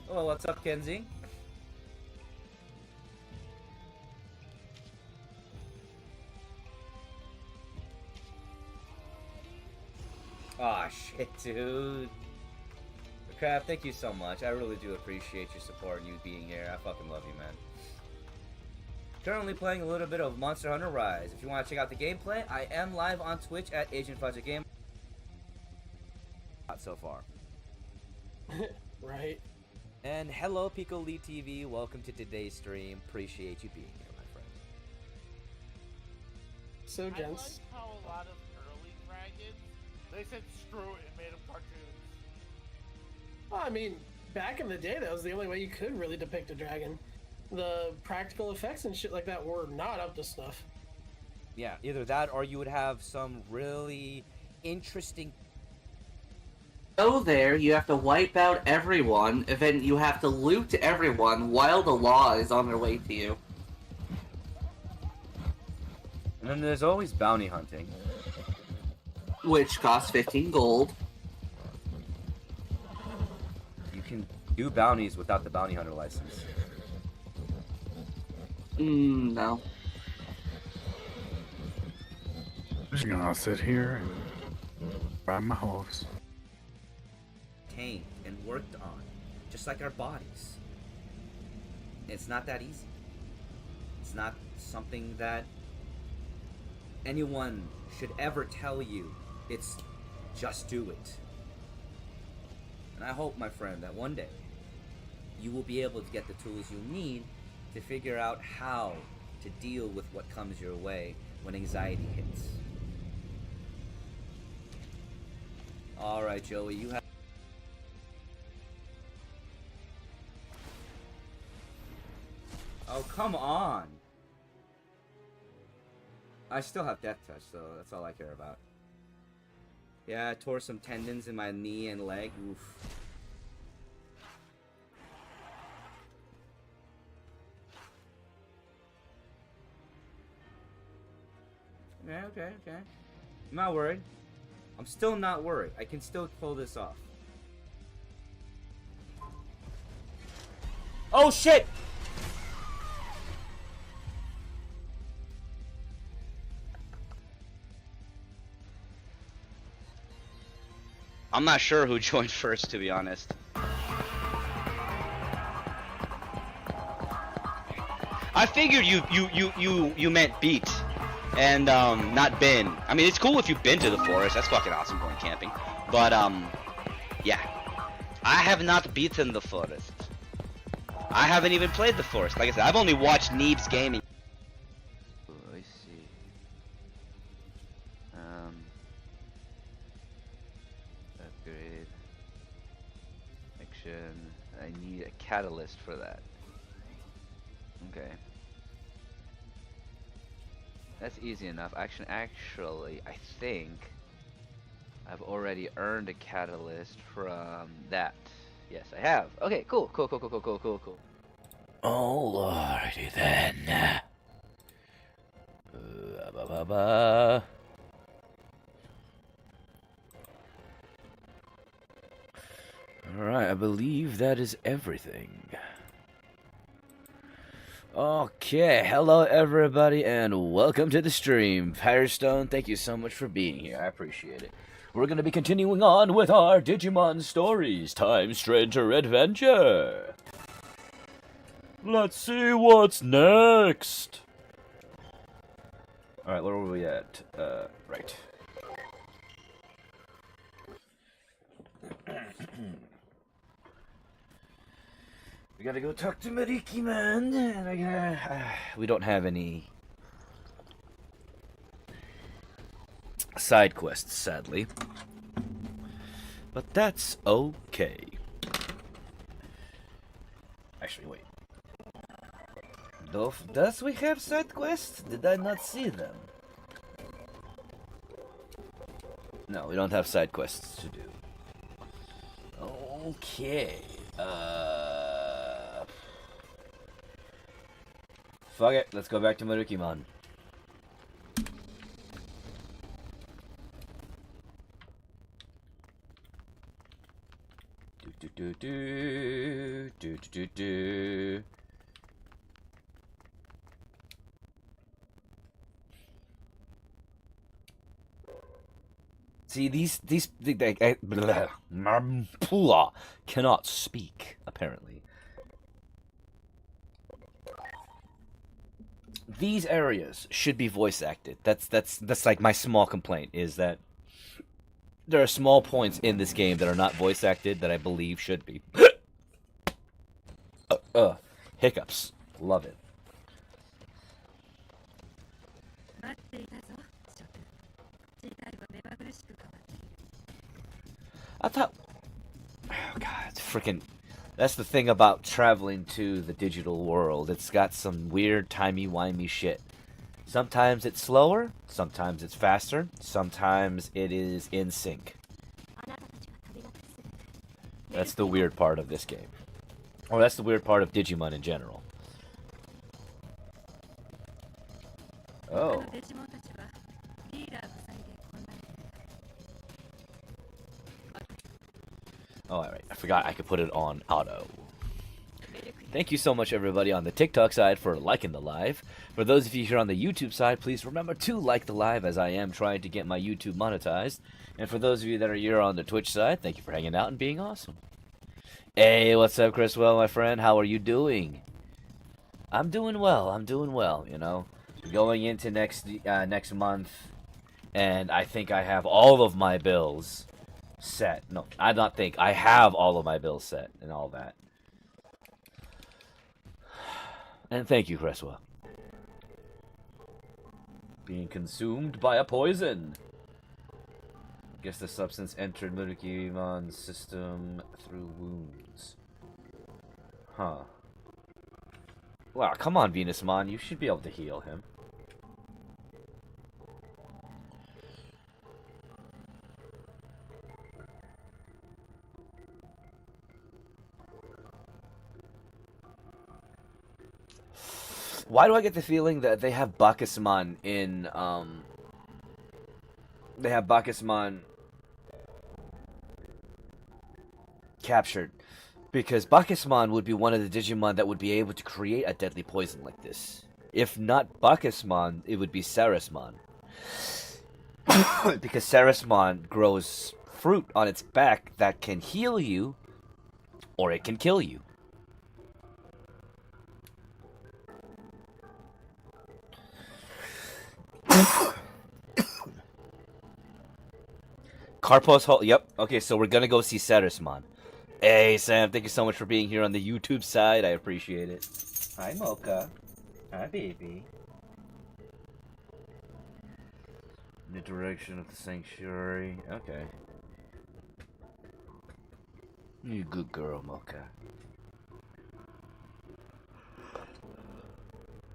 Oh, what's up, Kenzie? Aw, shit, dude. Crap, thank you so much. I really do appreciate your support and you being here. I fucking love you, man. Currently playing a little bit of Monster Hunter Rise. If you want to check out the gameplay, I am live on Twitch at Agent Fudge Game. Not so far. Right. And hello, Pico Lee TV. Welcome to today's stream. Appreciate you being here, my friend. So, I gents. like how a lot of early dragons, they said screw it and made them cartoons. Well, I mean, back in the day, that was the only way you could really depict a dragon. The practical effects and shit like that were not up to snuff. Yeah, either that or you would have some really interesting. Go there, you have to wipe out everyone, and then you have to loot everyone while the law is on their way to you. And then there's always bounty hunting. Which costs 15 gold. You can do bounties without the bounty hunter license. No. I'm just gonna sit here and ride my horse. Tamed and worked on, just like our bodies. It's not that easy. It's not something that anyone should ever tell you. It's just do it. And I hope, my friend, that one day you will be able to get the tools you need to figure out how to deal with what comes your way when anxiety hits. Alright, Joey, you have... Oh, come on! I still have Death Touch, so that's all I care about. Yeah, I tore some tendons in my knee and leg. Oof. Okay. I'm not worried. I'm still not worried. I can still pull this off. Oh shit! I'm not sure who joined first, to be honest. I figured you meant beat and not been. I mean, it's cool if you've been to the forest. That's fucking awesome going camping. But yeah, I have not beaten the forest. I haven't even played the forest. Like I said, I've only watched Neebs gaming. I see. Upgrade. Action. I need a catalyst for that. Okay. That's easy enough. Actually, I think I've already earned a catalyst from that. Yes, I have. Okay, cool. Alrighty then. Alright, I believe that is everything. Okay, hello everybody and welcome to the stream. Firestone, thank you so much for being here. I appreciate it. We're going to be continuing on with our Digimon Stories Time Stranger Adventure. Let's see what's next. Alright, where were we at? Right. We gotta go talk to Mariki, man, and I gotta... we don't have any side quests, sadly. But that's okay. Actually, wait. Does we have side quests? Did I not see them? No, we don't have side quests to do. Okay. Fuck it, let's go back to Marukimon. do do do do do do do. See, Pula cannot speak, apparently. These areas should be voice acted. That's like my small complaint, is that there are small points in this game that are not voice acted that I believe should be. Hiccups. Love it. I thought... Oh, God, it's freaking... That's the thing about traveling to the digital world. It's got some weird, timey-wimey shit. Sometimes it's slower, sometimes it's faster, sometimes it is in sync. That's the weird part of this game. Or that's the weird part of Digimon in general. Oh. Oh, alright. I forgot I could put it on auto. Thank you so much, everybody, on the TikTok side for liking the live. For those of you here on the YouTube side, please remember to like the live, as I am trying to get my YouTube monetized. And for those of you that are here on the Twitch side, thank you for hanging out and being awesome. Hey, what's up, Chriswell, my friend? How are you doing? I'm doing well. I'm doing well, you know. Going into next month, and I think I have all of my bills set. No, I don't think. I have all of my bills set and all that. And thank you, Cresswell. Being consumed by a poison. Guess the substance entered Murukimon's system through wounds. Huh. Wow, come on, Venusmon. You should be able to heal him. Why do I get the feeling that they have Bacchusmon in, they have Bacchusmon captured? Because Bacchusmon would be one of the Digimon that would be able to create a deadly poison like this. If not Bacchusmon, it would be Sarismon. Because Sarismon grows fruit on its back that can heal you, or it can kill you. Karpos Hall. Yep. Okay, so we're gonna go see Sarismon. Hey, Sam, thank you so much for being here on the YouTube side. I appreciate it. Hi, Mocha. Hi, baby. In the direction of the sanctuary. Okay. You good girl, Mocha.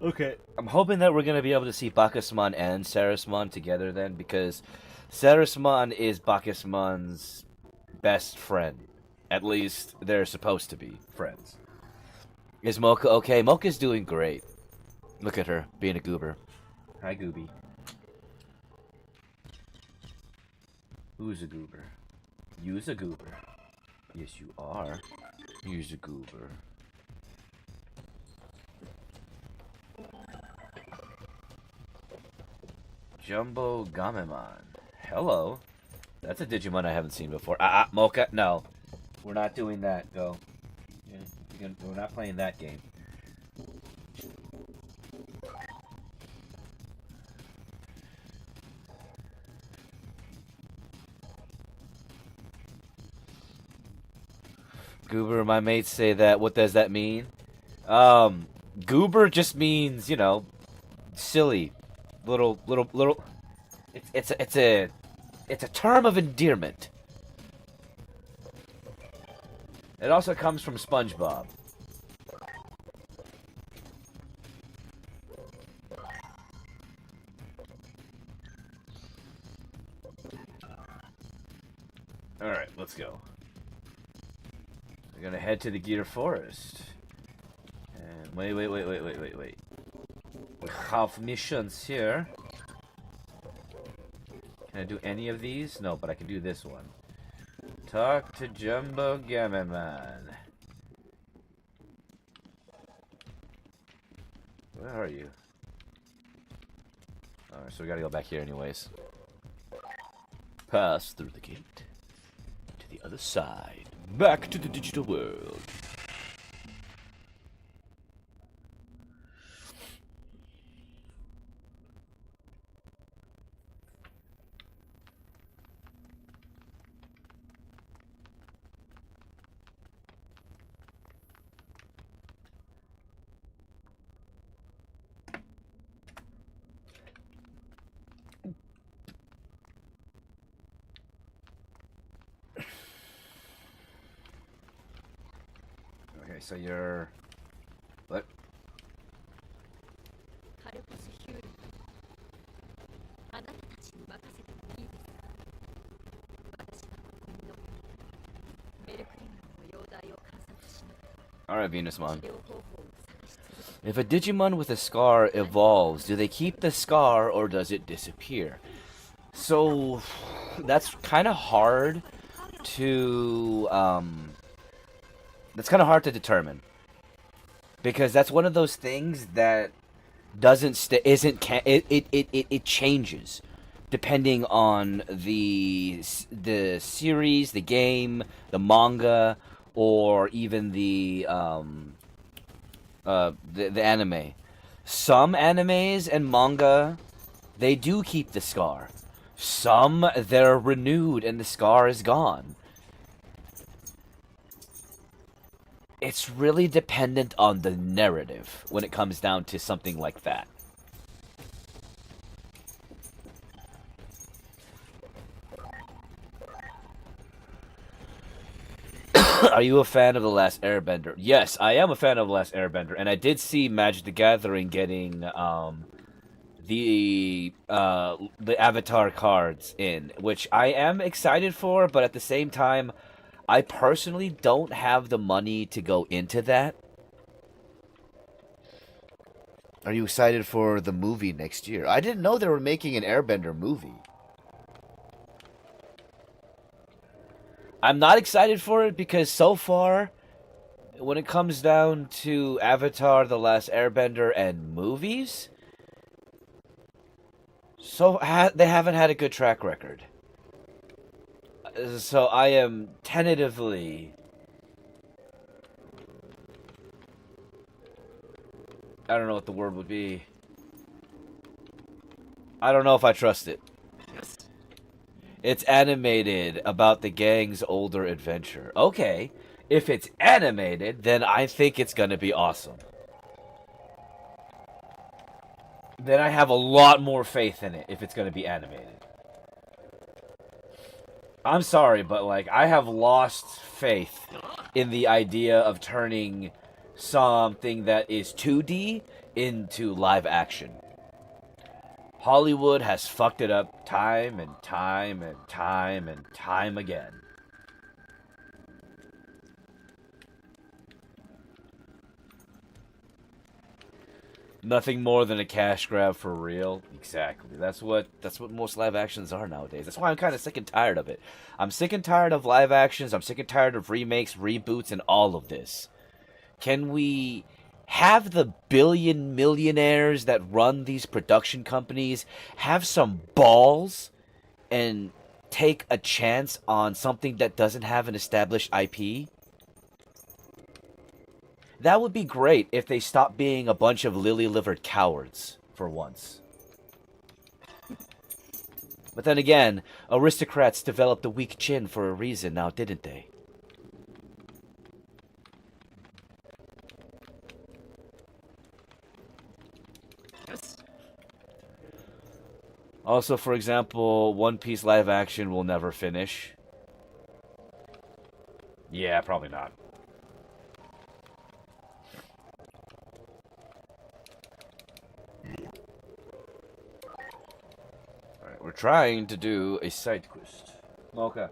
Okay. I'm hoping that we're going to be able to see Bacchusmon and Sarismon together then, because Sarismon is Bacchusmon's best friend. At least they're supposed to be friends. Is Mocha okay? Mocha's doing great. Look at her, being a goober. Hi, Gooby. Who's a goober? You's a goober. Yes, you are. You's a goober. Jumbo Gamemon. Hello. That's a Digimon I haven't seen before. Mocha, no. We're not doing that, go. Yeah, we're not playing that game. Goober, my mates say that. What does that mean? Goober just means, you know, silly. Little. It's a term of endearment. It also comes from SpongeBob. Alright, let's go. We're gonna head to the Gear Forest. And wait. We have missions here. Can I do any of these? No, but I can do this one. Talk to Jumbo Gamma Man. Where are you? Alright, so we gotta go back here anyways. Pass through the gate. To the other side. Back to the digital world. Okay, so you're... What? カルパスヒューリーあなたたちに任せてもいいですか私はここに残りメルクリンガンの容体を観察しながら Alright, Venusmon. 治療方法を探し続け If a Digimon with a scar evolves, do they keep the scar or does it disappear? So, that's kind of hard to, that's kind of hard to determine. Because that's one of those things that doesn't it changes depending on the series, the game, the manga, or even the anime. Some animes and manga, they do keep the scar. Some, they're renewed and the scar is gone. It's really dependent on the narrative when it comes down to something like that. Are you a fan of The Last Airbender? Yes, I am a fan of The Last Airbender, and I did see Magic the Gathering getting the Avatar cards in, which I am excited for, but at the same time, I personally don't have the money to go into that. Are you excited for the movie next year? I didn't know they were making an Airbender movie. I'm not excited for it because so far, when it comes down to Avatar, The Last Airbender, and movies, they haven't had a good track record. So I am tentatively... I don't know what the word would be. I don't know if I trust it. It's animated about the gang's older adventure. Okay, if it's animated, then I think it's gonna be awesome. Then I have a lot more faith in it if it's gonna be animated. I'm sorry, but like, I have lost faith in the idea of turning something that is 2D into live action. Hollywood has fucked it up time and time and time and time again. Nothing more than a cash grab for real. Exactly. That's what most live actions are nowadays. That's why I'm kind of sick and tired of it. I'm sick and tired of live actions. I'm sick and tired of remakes, reboots, and all of this. Can we have the billion millionaires that run these production companies have some balls and take a chance on something that doesn't have an established IP? That would be great if they stopped being a bunch of lily-livered cowards for once. But then again, aristocrats developed a weak chin for a reason now, didn't they? Also, for example, One Piece live action will never finish. Yeah, probably not. Alright, we're trying to do a side quest. Okay.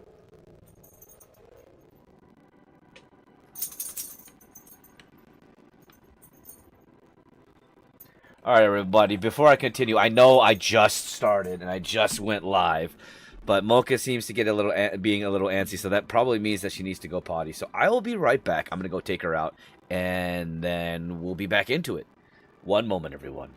Alright, everybody, before I continue, I know I just started and I just went live, But Mocha seems to get a little being a little antsy, so that probably means that she needs to go potty. So I will be right back. I'm gonna go take her out, and then we'll be back into it. One moment, everyone.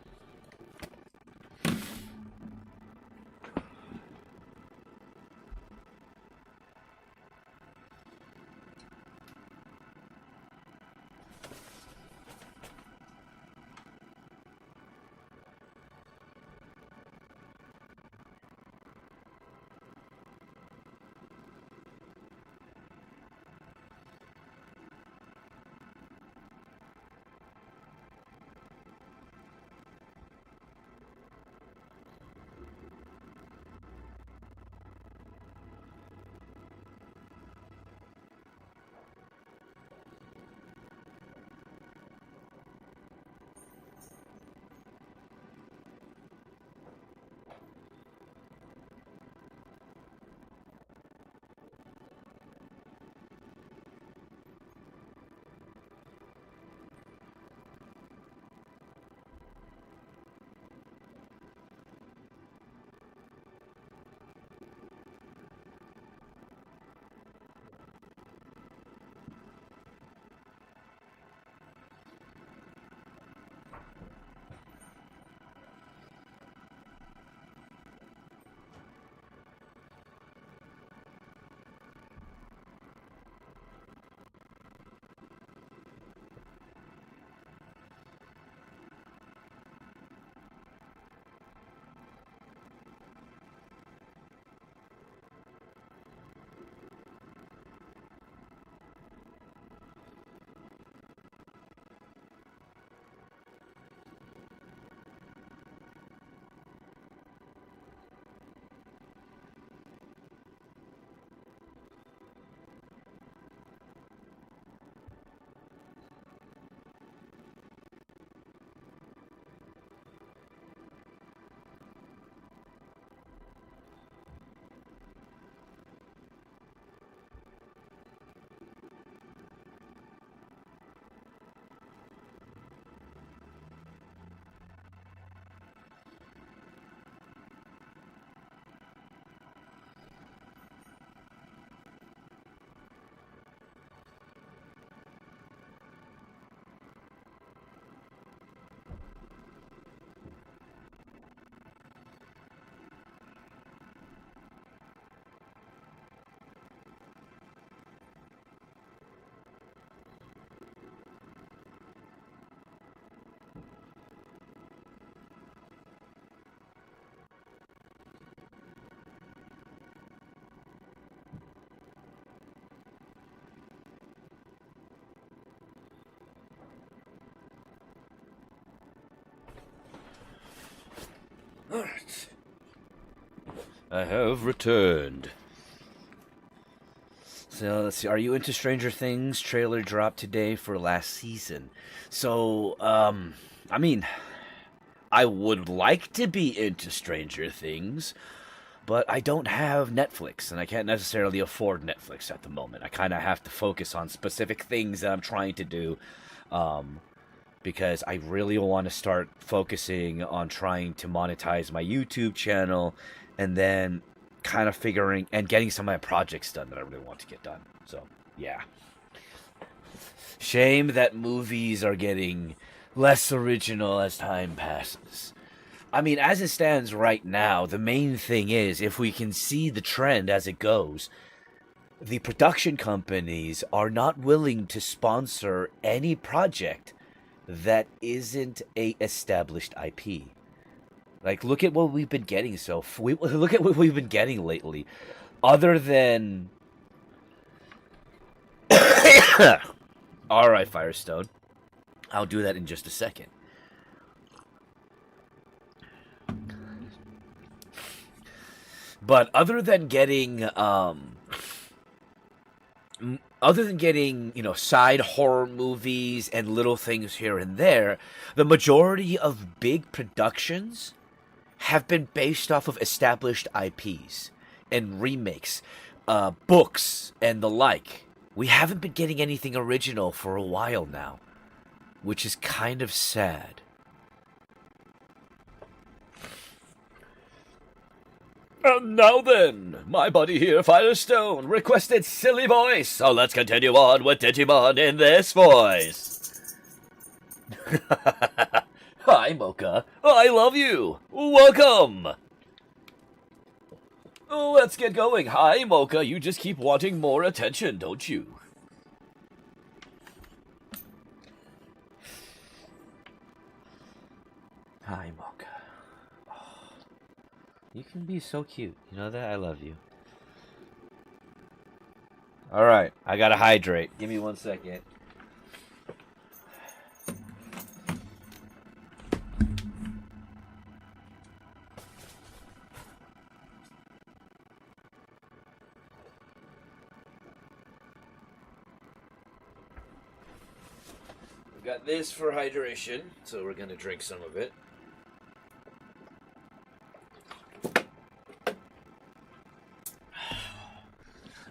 Alright. I have returned. So let's see. Are you into Stranger Things? Trailer dropped today for last season. So, I mean, I would like to be into Stranger Things, but I don't have Netflix, and I can't necessarily afford Netflix at the moment. I kind of have to focus on specific things that I'm trying to do, because I really want to start focusing on trying to monetize my YouTube channel, and then kind of figuring and getting some of my projects done that I really want to get done. So, yeah. Shame that movies are getting less original as time passes. I mean, as it stands right now, the main thing is, if we can see the trend as it goes, the production companies are not willing to sponsor any project that isn't a established IP. Like, look at what we've been getting look at what we've been getting lately. Other than... Alright, Firestone. I'll do that in just a second. But other than getting, side horror movies and little things here and there, the majority of big productions have been based off of established IPs and remakes, books, and the like. We haven't been getting anything original for a while now, which is kind of sad. And now then, my buddy here, Firestone, requested silly voice, so let's continue on with Digimon in this voice. Hi, Mocha. I love you. Welcome. Let's get going. Hi, Mocha. You just keep wanting more attention, don't you? Hi, Mocha. Oh, you can be so cute. You know that? I love you. Alright, I gotta hydrate. Give me 1 second. We've got this for hydration, so we're gonna drink some of it.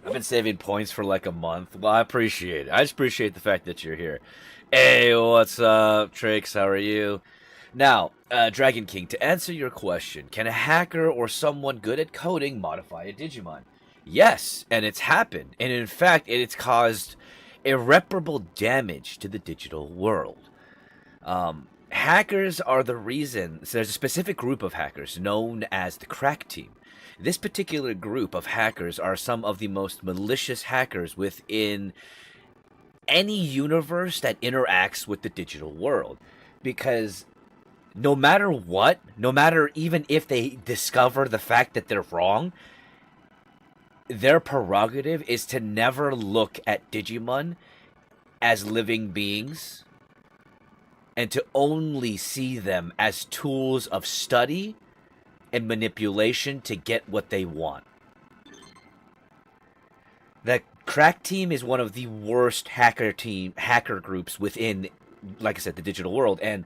I've been saving points for like a month. Well, I appreciate it. I just appreciate the fact that you're here. Hey, what's up, Trix? How are you? Now, Dragon King, to answer your question, can a hacker or someone good at coding modify a Digimon? Yes, and it's happened. And in fact, it's caused irreparable damage to the digital world. Hackers are the reason. So there's a specific group of hackers known as the Crack Team. This particular group of hackers are some of the most malicious hackers within any universe that interacts with the digital world. Because no matter what, no matter even if they discover the fact that they're wrong, their prerogative is to never look at Digimon as living beings and to only see them as tools of study and manipulation to get what they want. The Crack Team is one of the worst hacker groups within, like I said, the digital world, and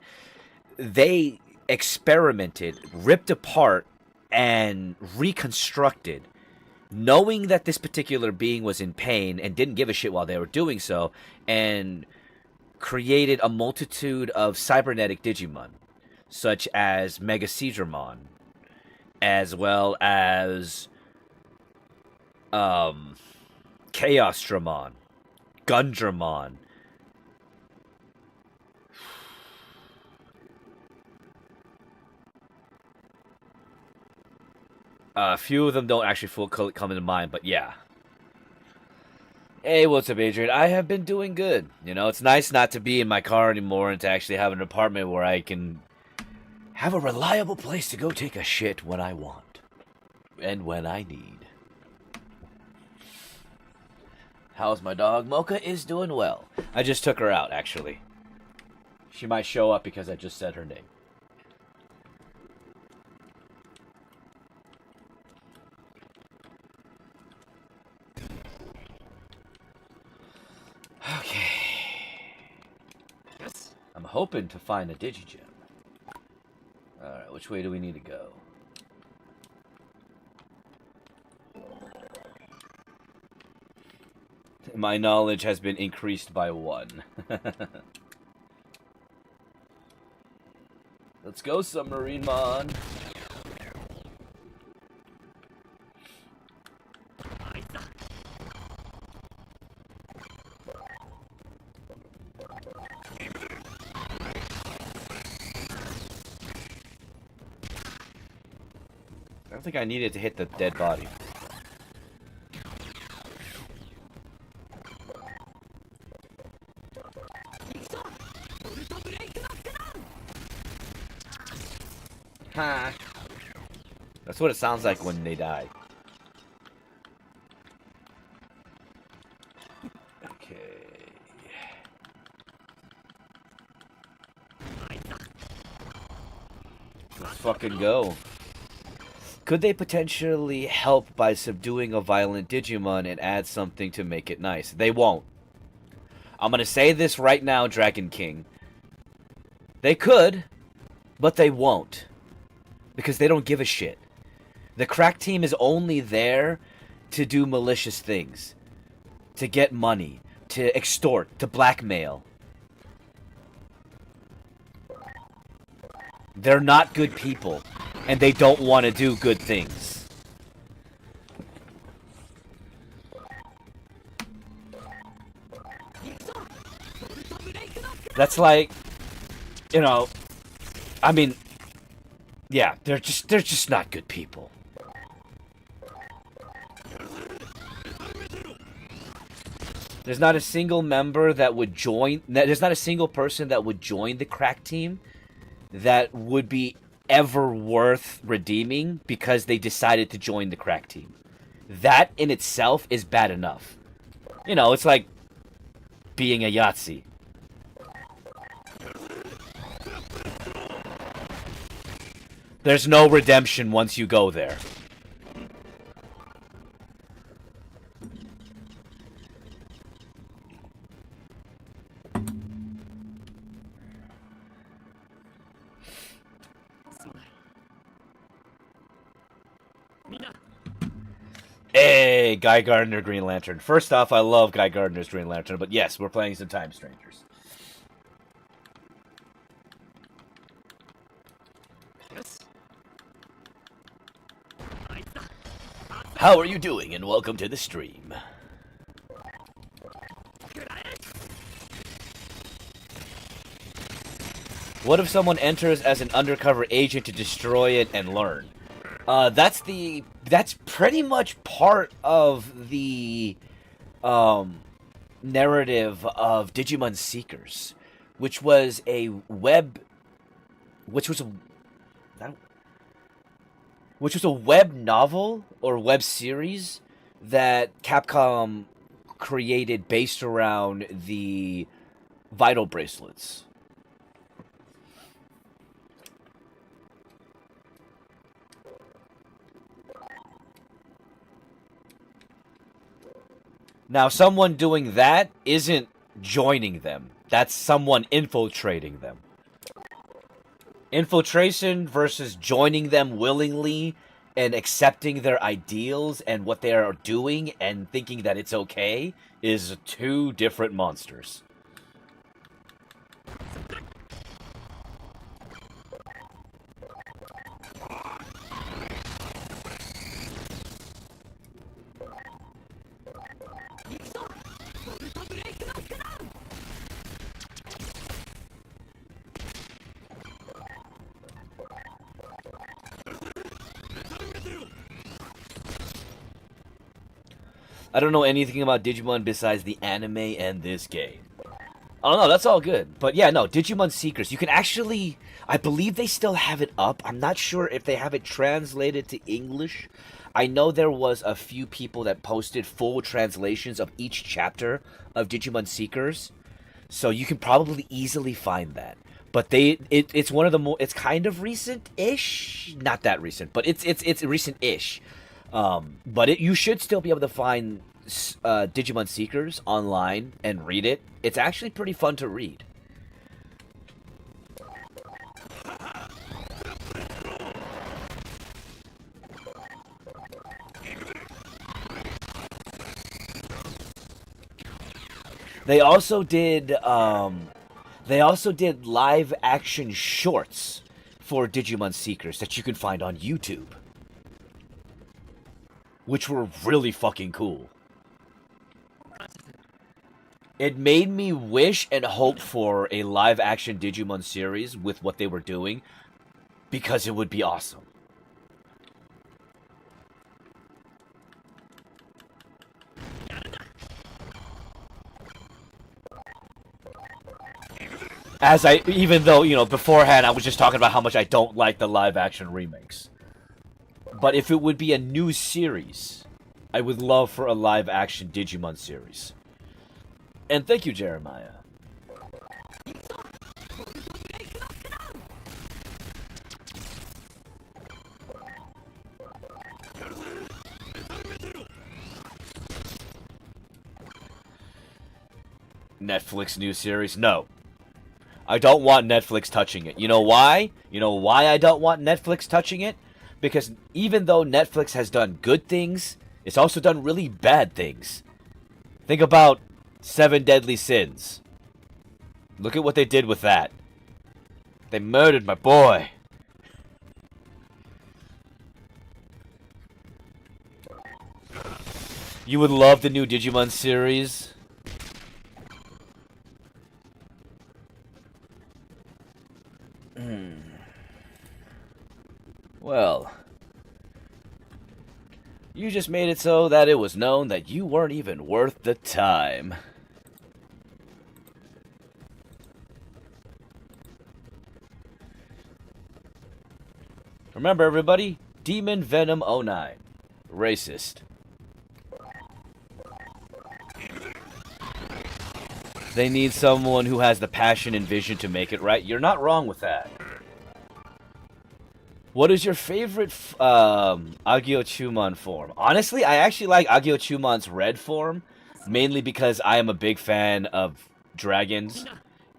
they experimented, ripped apart, and reconstructed, knowing that this particular being was in pain and didn't give a shit while they were doing so, and created a multitude of cybernetic Digimon, such as Megaseedramon, as well as Chaosdramon, Gundramon, a few of them don't actually come into mind, but yeah. Hey, what's up, Adrian? I have been doing good. You know, it's nice not to be in my car anymore and to actually have an apartment where I can have a reliable place to go take a shit when I want. And when I need. How's my dog? Mocha is doing well. I just took her out, actually. She might show up because I just said her name. Okay. I'm hoping to find a Digigem. Alright, which way do we need to go? My knowledge has been increased by 1. Let's go, Submarine Mon. I don't think I needed to hit the dead body. Ha! That's what it sounds like when they die. Okay. Let's fucking go. Could they potentially help by subduing a violent Digimon and add something to make it nice? They won't. I'm gonna say this right now, Dragon King. They could, but they won't. Because they don't give a shit. The Crack Team is only there to do malicious things. To get money. To extort. To blackmail. They're not good people. And they don't want to do good things. That's like, you know, I mean, yeah, they're just not good people. There's not a single member that would join. There's not a single person that would join the crack team that would be ever worth redeeming because they decided to join the crack team. That in itself is bad enough. You know, it's like being a Yahtzee. There's no redemption once you go there. Hey, Guy Gardner Green Lantern. First off, I love Guy Gardner's Green Lantern, but yes, we're playing some Time Strangers. How are you doing, and welcome to the stream. What if someone enters as an undercover agent to destroy it and learn? That's pretty much part of the narrative of Digimon Seekers, which was a web novel or web series that Capcom created based around the Vital bracelets. Now, someone doing that isn't joining them. That's someone infiltrating them. Infiltration versus joining them willingly and accepting their ideals and what they are doing and thinking that it's okay is two different monsters. I don't know anything about Digimon besides the anime and this game. Oh no, that's all good. But yeah, no, Digimon Seekers. You can actually, I believe they still have it up. I'm not sure if they have it translated to English. I know there was a few people that posted full translations of each chapter of Digimon Seekers. So you can probably easily find that. But it's one of the more, it's kind of recent-ish. Not that recent, but it's recent-ish. But you should still be able to find Digimon Seekers online and read it. It's actually pretty fun to read. They also did live action shorts for Digimon Seekers that you can find on YouTube, which were really fucking cool. It made me wish and hope for a live-action Digimon series with what they were doing, because it would be awesome. Even though, you know, beforehand I was just talking about how much I don't like the live-action remakes. But if it would be a new series, I would love for a live-action Digimon series. And thank you, Jeremiah. Netflix new series? No. I don't want Netflix touching it. You know why? You know why I don't want Netflix touching it? Because even though Netflix has done good things, it's also done really bad things. Think about 7 Deadly Sins. Look at what they did with that. They murdered my boy. You would love the new Digimon series. Well, you just made it so that it was known that you weren't even worth the time. Remember, everybody, Demon Venom 09. Racist. They need someone who has the passion and vision to make it right. You're not wrong with that. What is your favorite Agyo-Chumon form? Honestly, I actually like Agyo-Chumon's red form, mainly because I am a big fan of dragons,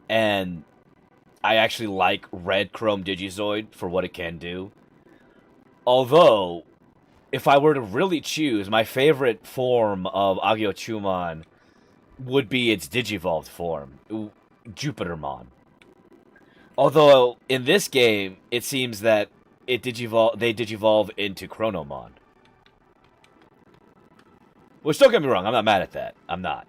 and I actually like red Chrome Digizoid for what it can do. Although, if I were to really choose, my favorite form of Agyo-Chumon would be its Digivolved form, Jupitermon. Although, in this game, it seems that they digivolve into Chronomon. Which, don't get me wrong, I'm not mad at that. I'm not.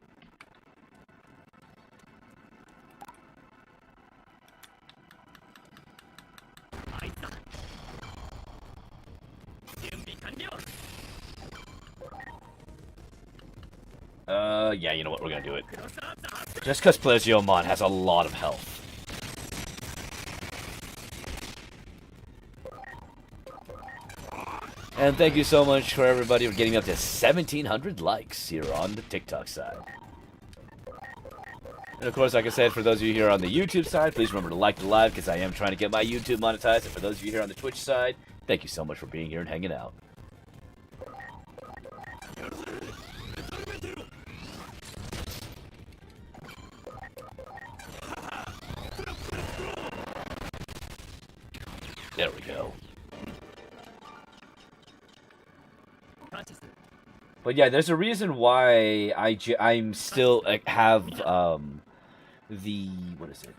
Yeah, you know what, we're gonna do it. Just because Plesiomon has a lot of health. And thank you so much for everybody for getting up to 1,700 likes here on the TikTok side. And of course, like I said, for those of you here on the YouTube side, please remember to like the live, because I am trying to get my YouTube monetized. And for those of you here on the Twitch side, thank you so much for being here and hanging out. There we go. But yeah, there's a reason why I'm still have the what is it?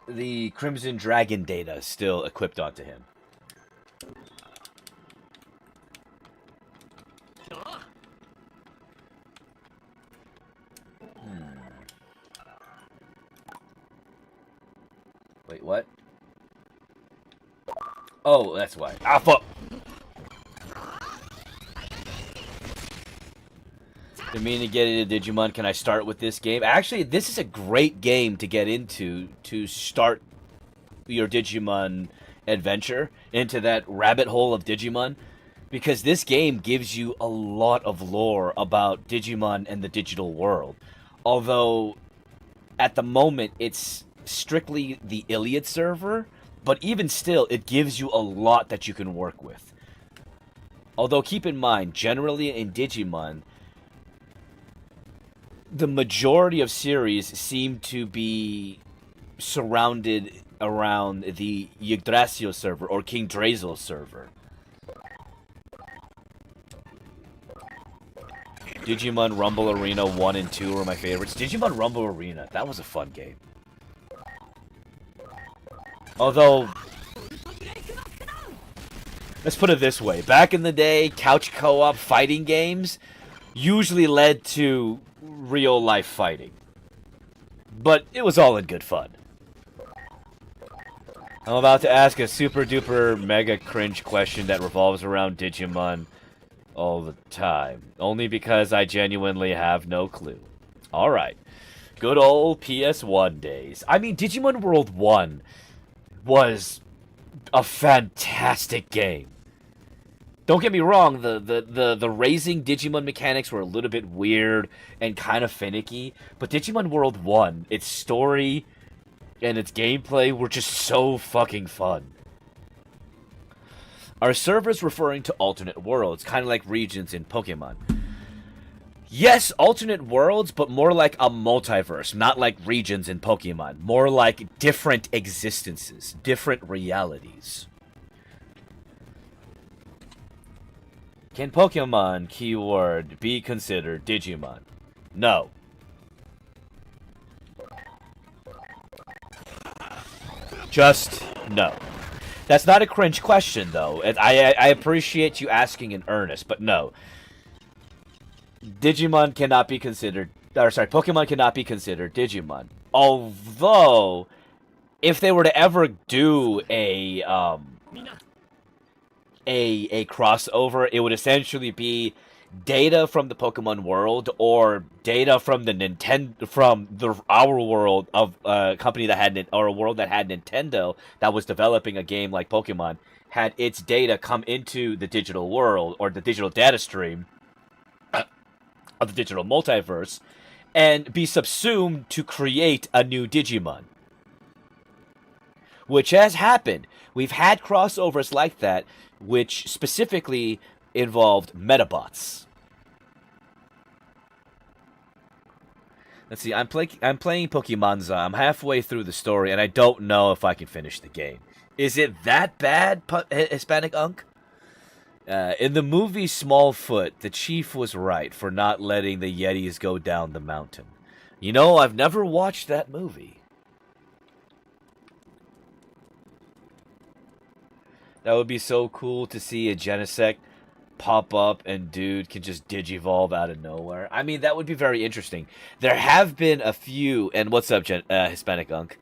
The Crimson Dragon data still equipped onto him. Wait, what? Oh, that's why. Ah, fuck! I mean to get into Digimon, can I start with this game? Actually, this is a great game to get into to start your Digimon adventure into that rabbit hole of Digimon. Because this game gives you a lot of lore about Digimon and the digital world. Although, at the moment, it's strictly the Iliad server. But even still, it gives you a lot that you can work with. Although, keep in mind, generally in Digimon, the majority of series seem to be surrounded around the Yggdrasil server, or King Drazel server. Digimon Rumble Arena 1 and 2 are my favorites. Digimon Rumble Arena, that was a fun game. Although, let's put it this way. Back in the day, couch co-op fighting games usually led to real-life fighting. But it was all in good fun. I'm about to ask a super-duper mega cringe question that revolves around Digimon all the time. Only because I genuinely have no clue. Alright. Good old PS1 days. I mean, Digimon World 1 was a fantastic game. Don't get me wrong, the raising Digimon mechanics were a little bit weird and kind of finicky, but Digimon World 1, its story and its gameplay were just so fucking fun. Are servers referring to alternate worlds, kind of like regions in Pokemon? Yes, alternate worlds, but more like a multiverse, not like regions in Pokemon. More like different existences, different realities. Can Pokemon keyword be considered Digimon? No. Just no. That's not a cringe question, though. I appreciate you asking in earnest, but no. Digimon cannot be considered Pokemon cannot be considered Digimon. Although, if they were to ever do a crossover, it would essentially be data from the Pokemon world or data from our world of a company that had or a world that had Nintendo that was developing a game like Pokemon, had its data come into the digital world or the digital data stream of the digital multiverse and be subsumed to create a new Digimon. Which has happened. We've had crossovers like that, which specifically involved Metabots. Let's see, I'm playing Pokemonza. I'm halfway through the story, and I don't know if I can finish the game. Is it that bad, Hispanic Unk? In the movie Smallfoot, the chief was right for not letting the Yetis go down the mountain. You know, I've never watched that movie. That would be so cool to see a Genesect pop up and dude can just digivolve out of nowhere. I mean, that would be very interesting. There have been a few, and what's up, Hispanic Unk?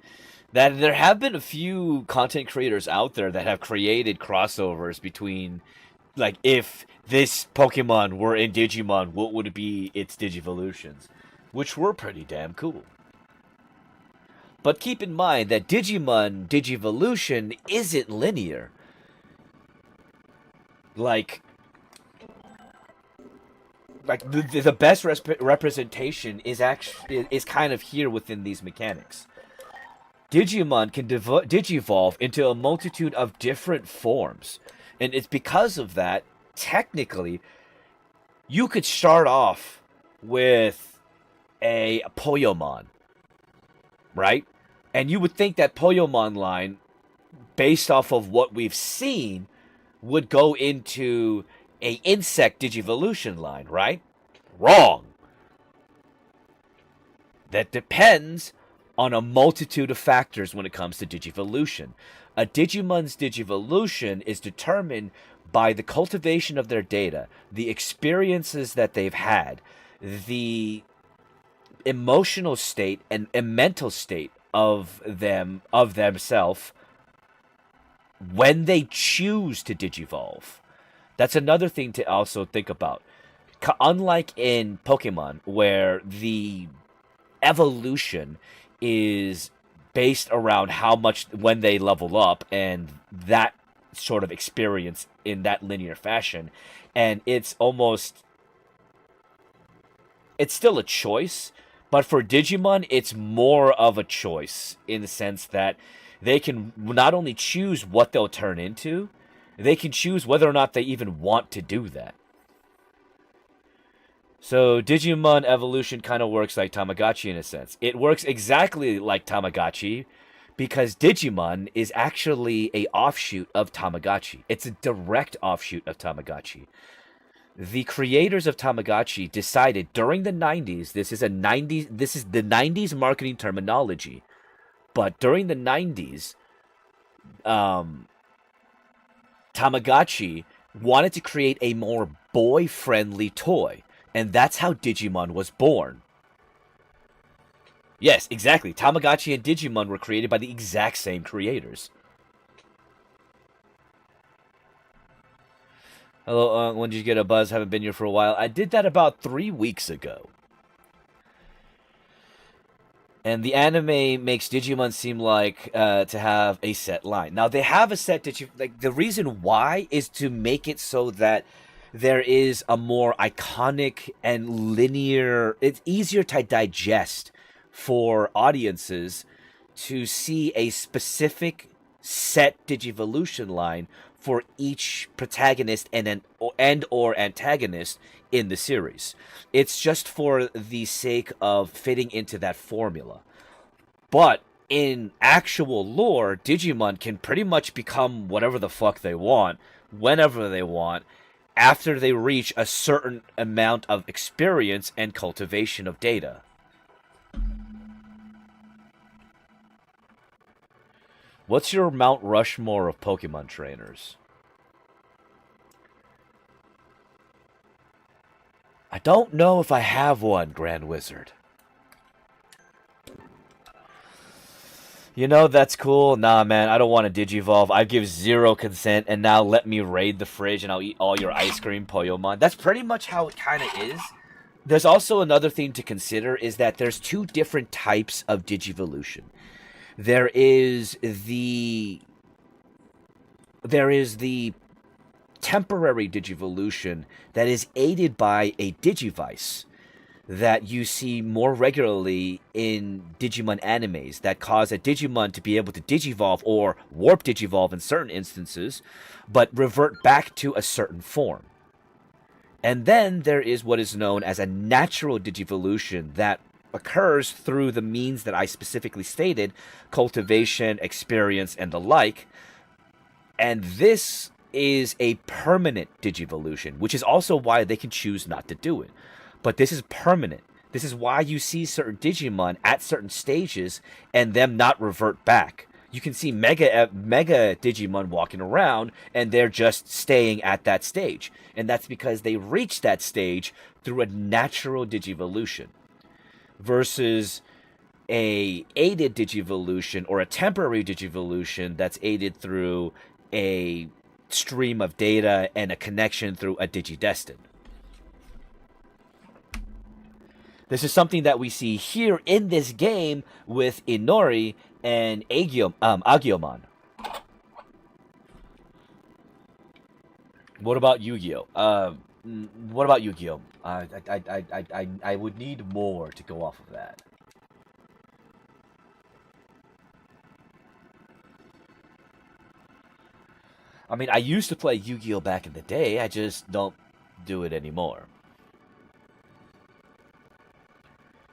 That there have been a few content creators out there that have created crossovers between, like, if this Pokemon were in Digimon, what would be its Digivolutions? Which were pretty damn cool. But keep in mind that Digimon Digivolution isn't linear. Like the best representation is kind of here within these mechanics. Digimon can digivolve into a multitude of different forms, and it's because of that, technically, you could start off with a Poyomon, right? And you would think that Poyomon line, based off of what we've seen, would go into a insect Digivolution line, right? Wrong. That depends on a multitude of factors when it comes to Digivolution. A Digimon's Digivolution is determined by the cultivation of their data, the experiences that they've had, the emotional state and mental state of themselves when they choose to digivolve. That's another thing to also think about. Unlike in Pokemon, where the evolution is based around how much when they level up and that sort of experience in that linear fashion, and it's still a choice, but for Digimon, it's more of a choice in the sense that they can not only choose what they'll turn into, they can choose whether or not they even want to do that. So Digimon evolution kind of works like Tamagotchi in a sense. It works exactly like Tamagotchi because Digimon is actually a offshoot of Tamagotchi. It's a direct offshoot of Tamagotchi. The creators of Tamagotchi decided during the 90s, this is the 90s marketing terminology. But during the 90s, Tamagotchi wanted to create a more boy-friendly toy. And that's how Digimon was born. Yes, exactly. Tamagotchi and Digimon were created by the exact same creators. Hello, when did you get a buzz? Haven't been here for a while. I did that about 3 weeks ago. And the anime makes Digimon seem like to have a set line. Now, they have a set like the reason why is to make it so that there is a more iconic and linear, it's easier to digest for audiences to see a specific set Digivolution line for each protagonist and or antagonist in the series. It's just for the sake of fitting into that formula. But in actual lore, Digimon can pretty much become whatever the fuck they want, whenever they want, after they reach a certain amount of experience and cultivation of data. What's your Mount Rushmore of Pokemon trainers? I don't know if I have one, Grand Wizard. You know, that's cool. Nah, man, I don't want to Digivolve. I give zero consent, and now let me raid the fridge and I'll eat all your ice cream, Poyomon. That's pretty much how it kind of is. There's also another thing to consider is that there's two different types of Digivolution. There is the temporary Digivolution that is aided by a Digivice that you see more regularly in Digimon animes that cause a Digimon to be able to Digivolve or Warp Digivolve in certain instances, but revert back to a certain form. And then there is what is known as a natural Digivolution that occurs through the means that I specifically stated, cultivation, experience, and the like. And this is a permanent Digivolution, which is also why they can choose not to do it. But this is permanent. This is why you see certain Digimon at certain stages and them not revert back. You can see Mega Digimon walking around and they're just staying at that stage. And that's because they reach that stage through a natural Digivolution. Versus a aided Digivolution or a temporary Digivolution that's aided through a stream of data and a connection through a Digidestin. This is something that we see here in this game with Inori and Agumon. What about Yu-Gi-Oh? What about Yu-Gi-Oh? I would need more to go off of that. I mean, I used to play Yu-Gi-Oh back in the day. I just don't do it anymore.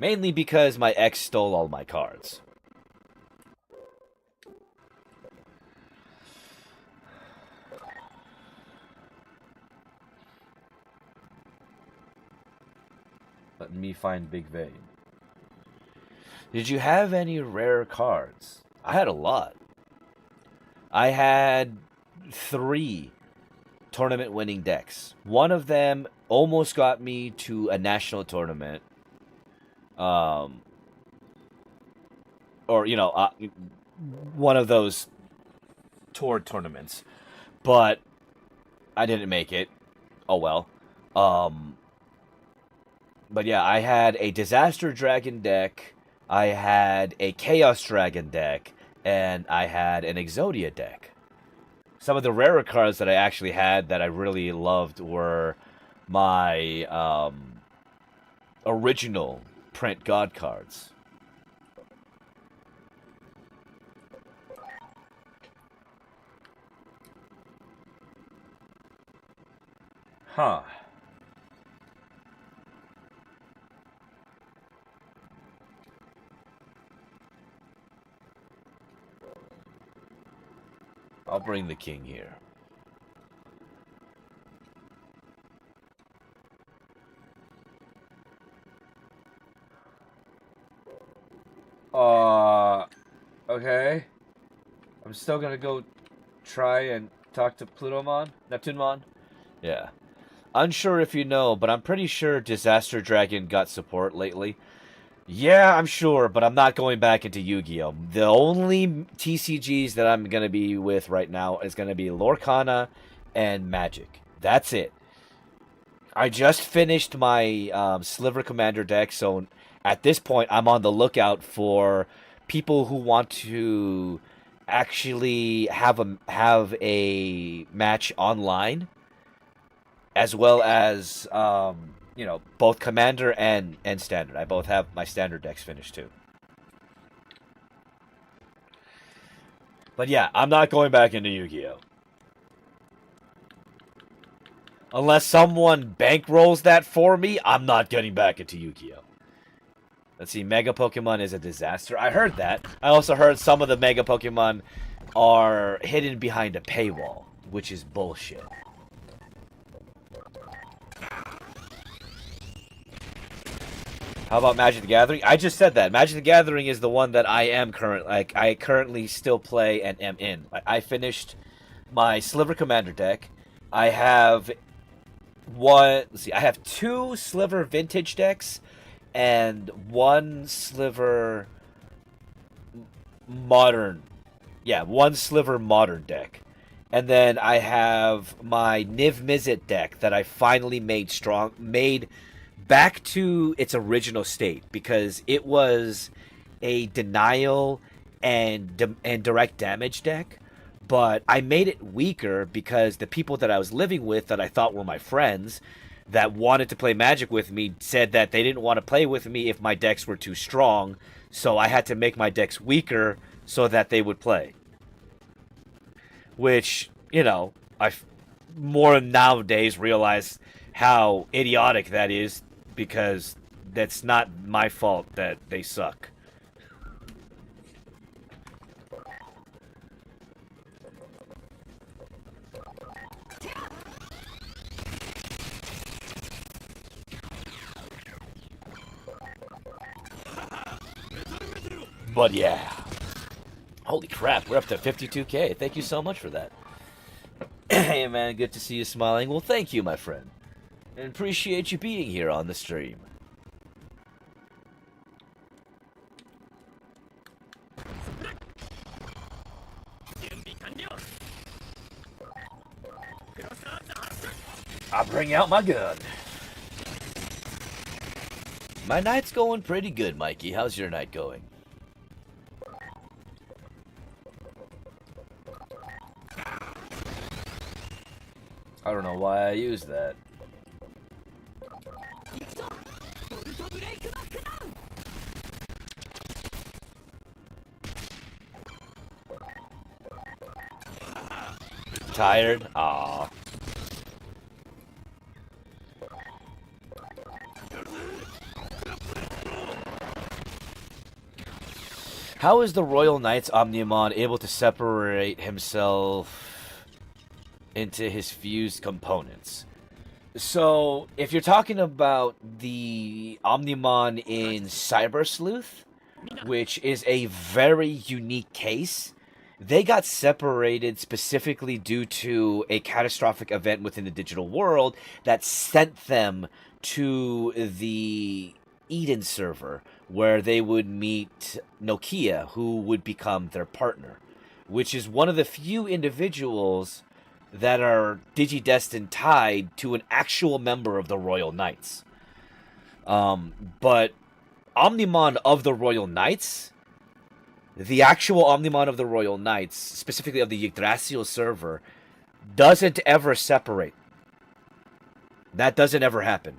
Mainly because my ex stole all my cards. Let me find Big Vein. Did you have any rare cards? I had a lot. I had 3 tournament winning decks. One of them almost got me to a national tournament. Or, you know, one of those tour tournaments. But I didn't make it. Oh well. But yeah, I had a Disaster Dragon deck, I had a Chaos Dragon deck, and I had an Exodia deck. Some of the rarer cards that I actually had that I really loved were my original print God cards. Huh. I'll bring the king here. Okay. I'm still gonna go try and talk to Plutomon? Neptunemon? Yeah. Unsure if you know, but I'm pretty sure Disaster Dragon got support lately. Yeah, I'm sure, but I'm not going back into Yu-Gi-Oh! The only TCGs that I'm going to be with right now is going to be Lorcana and Magic. That's it. I just finished my Sliver Commander deck, so at this point, I'm on the lookout for people who want to actually have a match online, as well as you know, both Commander and Standard. I both have my Standard decks finished too. But yeah, I'm not going back into Yu-Gi-Oh! Unless someone bankrolls that for me, I'm not getting back into Yu-Gi-Oh! Let's see, Mega Pokemon is a disaster. I heard that. I also heard some of the Mega Pokemon are hidden behind a paywall, which is bullshit. How about Magic the Gathering? I just said that. Magic the Gathering is the one that I currently still play and am in. I finished my Sliver Commander deck. I have I have 2 Sliver Vintage decks and 1 Sliver modern, yeah, 1 sliver modern deck. And then I have my Niv Mizzet deck that I finally made back to its original state, because it was a denial and direct damage deck, but I made it weaker because the people that I was living with that I thought were my friends that wanted to play Magic with me said that they didn't want to play with me if my decks were too strong, so I had to make my decks weaker so that they would play. Which, you know, I more nowadays realize how idiotic that is, because that's not my fault that they suck. But yeah. Holy crap, we're up to 52K. Thank you so much for that. Hey man, good to see you smiling. Well, thank you, my friend. And appreciate you being here on the stream. I'll bring out my gun. My night's going pretty good, Mikey. How's your night going? I don't know why I used that. Tired? Aww. How is the Royal Knights Omniamon able to separate himself into his fused components? So, if you're talking about the Omnimon in Cyber Sleuth, which is a very unique case, they got separated specifically due to a catastrophic event within the digital world that sent them to the Eden server, where they would meet Nokia, who would become their partner, which is one of the few individuals that are Digidestined tied to an actual member of the Royal Knights. But Omnimon of the Royal Knights, the actual Omnimon of the Royal Knights, specifically of the Yggdrasil server, doesn't ever separate. That doesn't ever happen.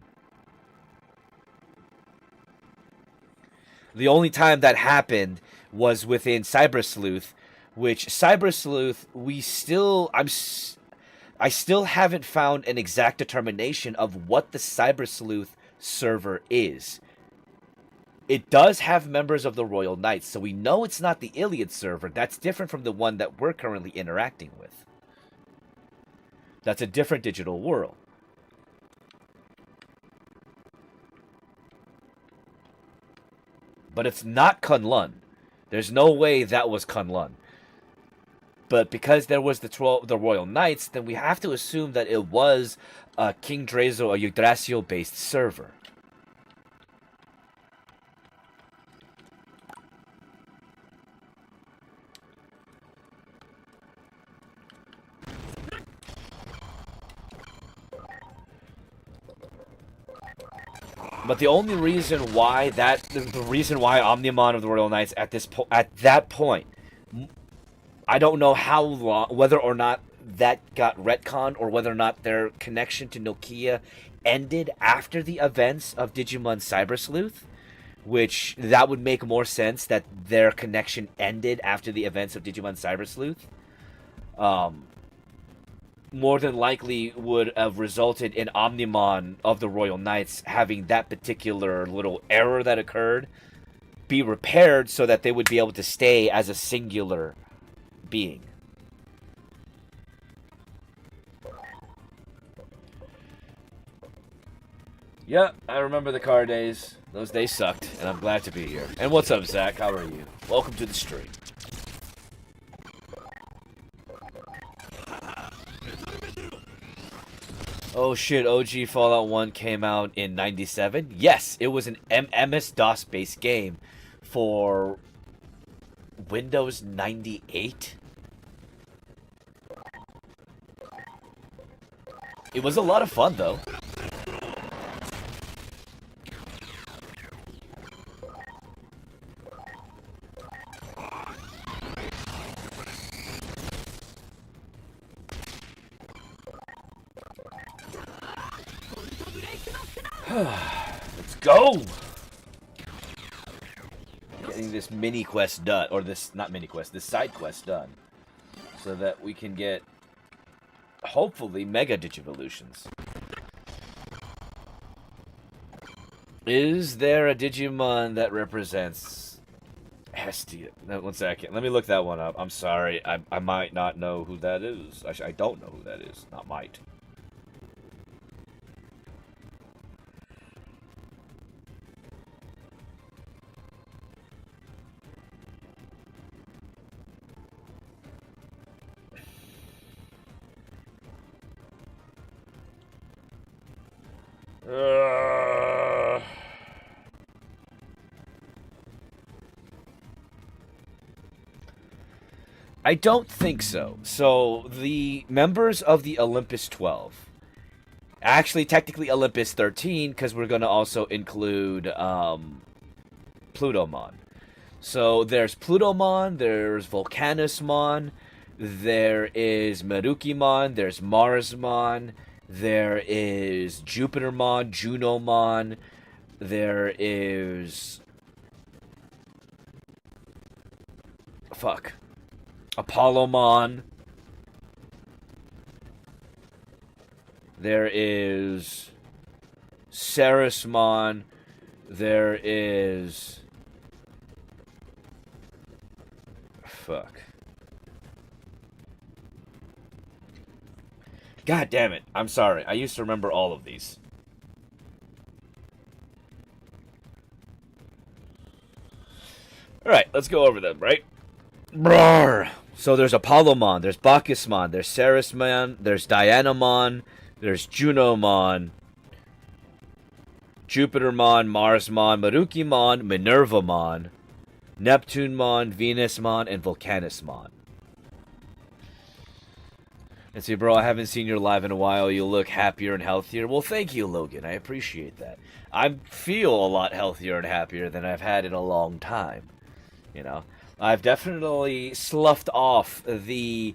The only time that happened was within Cyber Sleuth, which Cyber Sleuth, I still haven't found an exact determination of what the Cyber Sleuth server is. It does have members of the Royal Knights, so we know it's not the Iliad server. That's different from the one that we're currently interacting with. That's a different digital world. But it's not Kunlun. There's no way that was Kunlun. But because there was the Royal Knights, then we have to assume that it was King Drazo, a Yggdrasil-based server. But the only reason why the reason why Omnimon of the Royal Knights at that point, I don't know how long, whether or not that got retconned or whether or not their connection to Nokia ended after the events of Digimon Cyber Sleuth, which that would make more sense that their connection ended after the events of Digimon Cyber Sleuth. More than likely would have resulted in Omnimon of the Royal Knights having that particular little error that occurred be repaired so that they would be able to stay as a singular being. Yeah, I remember the car days. Those days sucked, and I'm glad to be here. And what's up, Zach? How are you? Welcome to the stream. Oh shit, OG Fallout 1 came out in 97? Yes, it was an MS-DOS based game for Windows 98? It was a lot of fun, though. Let's go! Getting this mini quest done, or this, not mini quest, this side quest done. So that we can get, hopefully, Mega Digivolutions. Is there a Digimon that represents Hestia? No, 1 second. Let me look that one up. I'm sorry. I might not know who that is. Actually, I don't know who that is. Not might. I don't think so. So, the members of the Olympus 12, actually, technically Olympus 13, because we're going to also include Plutomon. So, there's Plutomon, there's Volcanusmon, there is Merukimon, there's Marsmon, there is Jupitermon, Junomon, there is... Fuck. Apollomon. There is Ceresmon. There is... Fuck. God damn it. I'm sorry. I used to remember all of these. Alright, let's go over them, right? Roar! So there's Apollomon, there's Bacchusmon, there's Ceresmon, there's Dianamon, there's Junomon, Jupitermon, Marsmon, Merukimon, Minervamon, Neptunemon, Venusmon, and Volcanusmon. And see, bro, I haven't seen you live in a while. You look happier and healthier. Well, thank you, Logan. I appreciate that. I feel a lot healthier and happier than I've had in a long time. You know? I've definitely sloughed off the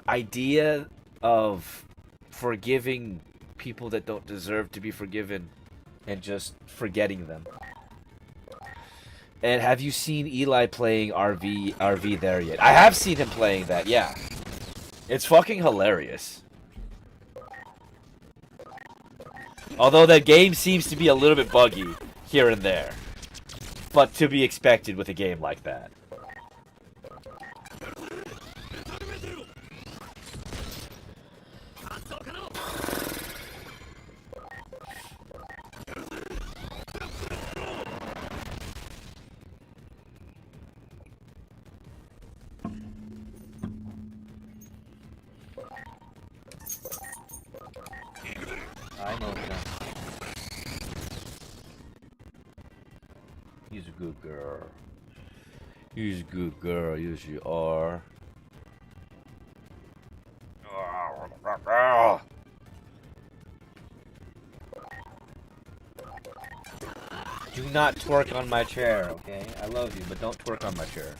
idea of forgiving people that don't deserve to be forgiven and just forgetting them. And have you seen Eli playing RV there yet? I have seen him playing that, yeah. It's fucking hilarious. Although that game seems to be a little bit buggy here and there. But to be expected with a game like that. I know that. He's a good girl. He's a good girl. Yes, you are. Do not twerk on my chair, okay? I love you, but don't twerk on my chair.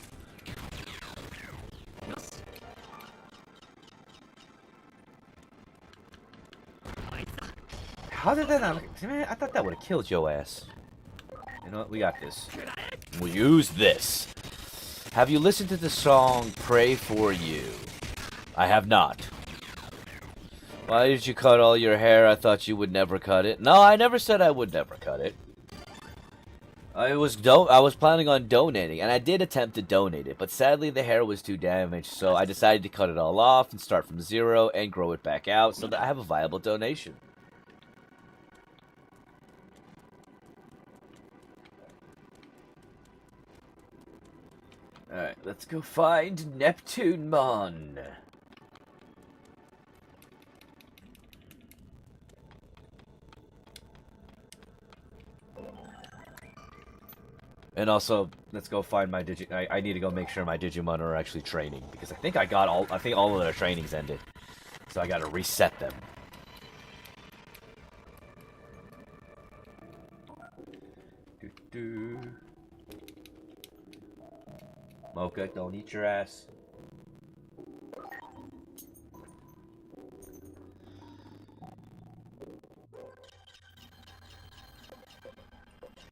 How did that not... Man, I thought that would have killed your ass. You know what? We got this. We'll use this. Have you listened to the song Pray For You? I have not. Why did you cut all your hair? I thought you would never cut it. No, I never said I would never cut it. I was planning on donating, and I did attempt to donate it, but sadly the hair was too damaged, so I decided to cut it all off and start from zero and grow it back out so that I have a viable donation. Alright, let's go find Neptunemon. And also, let's go find my I need to go make sure my Digimon are actually training because I think all of their trainings ended, so I got to reset them. Mocha, don't eat your ass.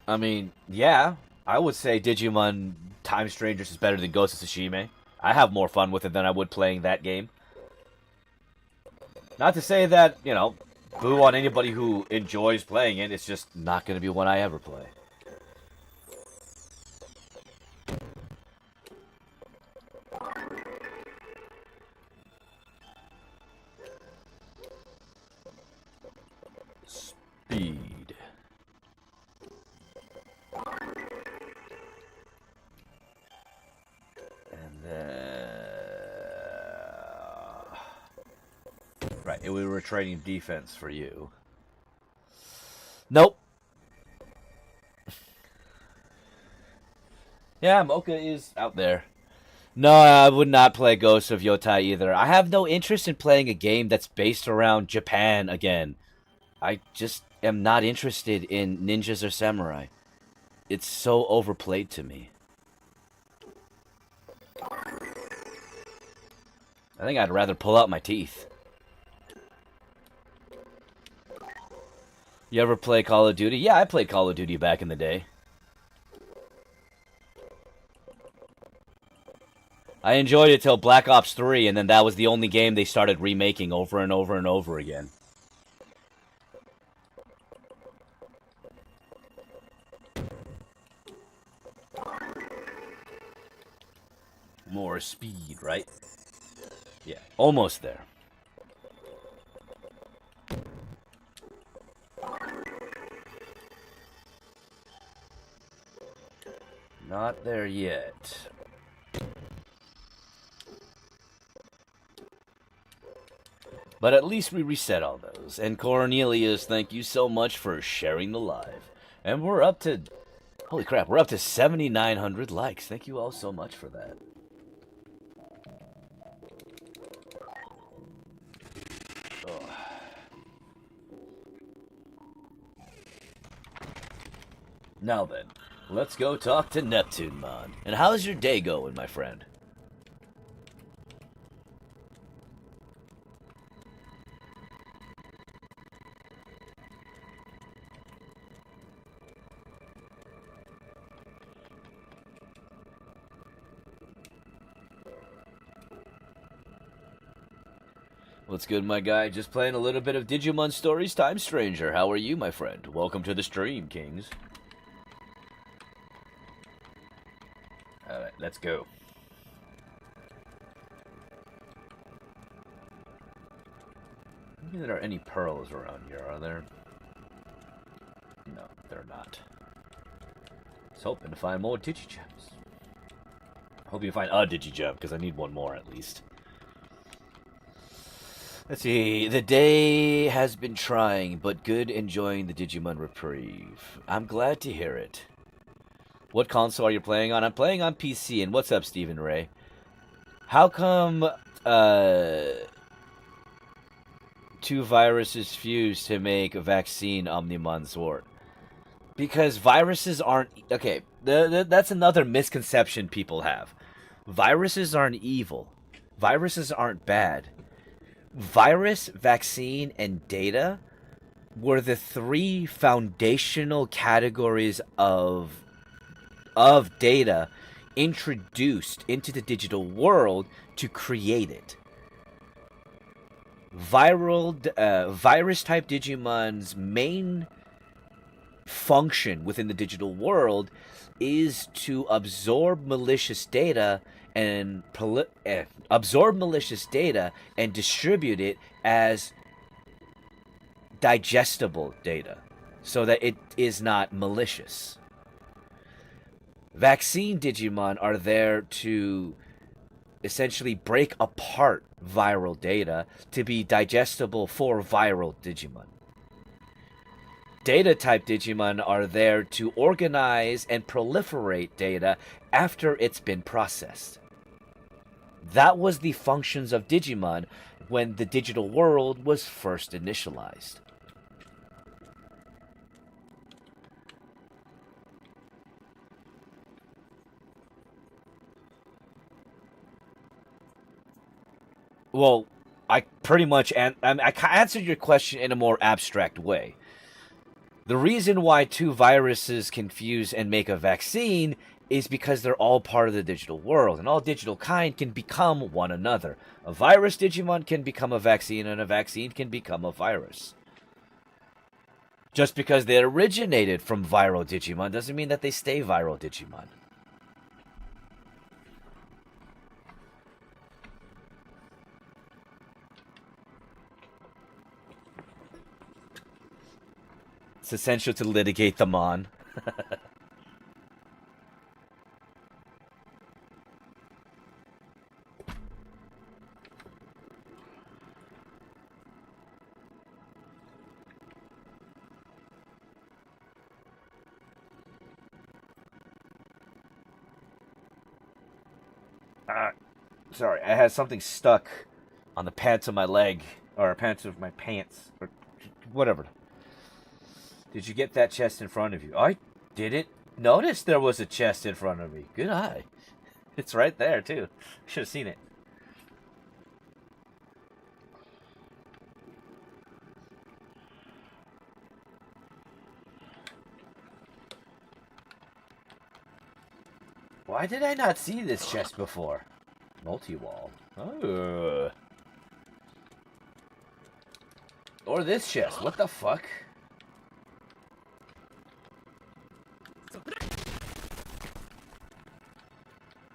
I mean, yeah, I would say Digimon Time Strangers is better than Ghost of Tsushima. I have more fun with it than I would playing that game. Not to say that, you know, boo on anybody who enjoys playing it, it's just not going to be one I ever play. Speed. And right, we were trading defense for you. Nope. Yeah, Mocha is out there. No, I would not play Ghost of Yotai either. I have no interest in playing a game that's based around Japan again. I just am not interested in ninjas or samurai. It's so overplayed to me. I think I'd rather pull out my teeth. You ever play Call of Duty? Yeah, I played Call of Duty back in the day. I enjoyed it till Black Ops 3, and then that was the only game they started remaking over and over and over again. More speed, right? Yeah, almost there. Not there yet. But at least we reset all those. And Cornelius, thank you so much for sharing the live. And we're up to... Holy crap, we're up to 7,900 likes. Thank you all so much for that. Oh. Now then, let's go talk to Neptunemon. And how's your day going, my friend? What's good, my guy? Just playing a little bit of Digimon Stories Time Stranger. How are you, my friend? Welcome to the stream, Kings. Alright, let's go. I don't think there are any pearls around here, are there? No, they're not. I was hoping to find more Digigems. I hope you find a Digigem, because I need one more at least. Let's see, the day has been trying, but good enjoying the Digimon reprieve. I'm glad to hear it. What console are you playing on? I'm playing on PC, and what's up, Stephen Ray? How come, two viruses fuse to make a vaccine Omnimon Sword? Because viruses aren't... Okay, that's another misconception people have. Viruses aren't evil. Viruses aren't bad. Virus, vaccine, and data were the three foundational categories of data introduced into the digital world to create it. Virus-type Digimon's main function within the digital world is to absorb malicious data and distribute it as digestible data so that it is not malicious. Vaccine Digimon are there to essentially break apart viral data to be digestible for viral Digimon. Data type Digimon are there to organize and proliferate data after it's been processed. That was the functions of Digimon when the digital world was first initialized. Well, I pretty much I answered your question in a more abstract way. The reason why two viruses can fuse and make a vaccine is because they're all part of the digital world, and all digital kind can become one another. A virus Digimon can become a vaccine, and a vaccine can become a virus. Just because they originated from viral Digimon doesn't mean that they stay viral Digimon. It's essential to litigate them on. Sorry, I had something stuck on the pants of my leg, or pants of my pants, or whatever. Did you get that chest in front of you? I didn't notice there was a chest in front of me. Good eye. It's right there, too. Should have seen it. Why did I not see this chest before? Multi-wall. Oh. Or this chest. What the fuck?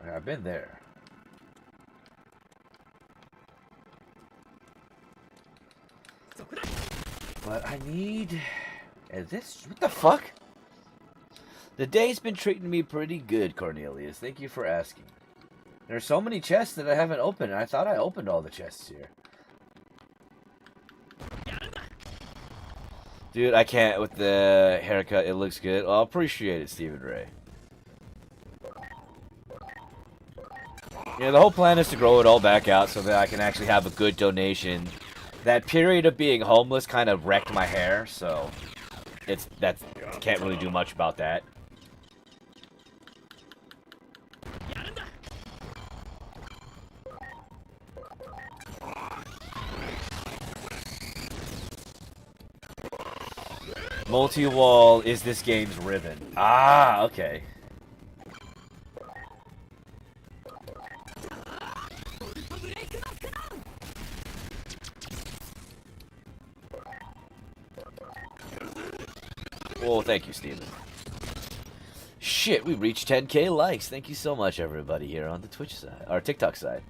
I've been there. But I need... Is this... What the fuck? The day's been treating me pretty good, Cornelius. Thank you for asking. There's so many chests that I haven't opened, and I thought I opened all the chests here. Dude, I can't with the haircut. It looks good. Well, I appreciate it, Stephen Ray. Yeah, the whole plan is to grow it all back out so that I can actually have a good donation. That period of being homeless kind of wrecked my hair, so can't really do much about that. Multi-wall is this game's ribbon. Ah, okay. Well, thank you, Steven. Shit, we reached 10k likes. Thank you so much, everybody, here on the Twitch side, or TikTok side.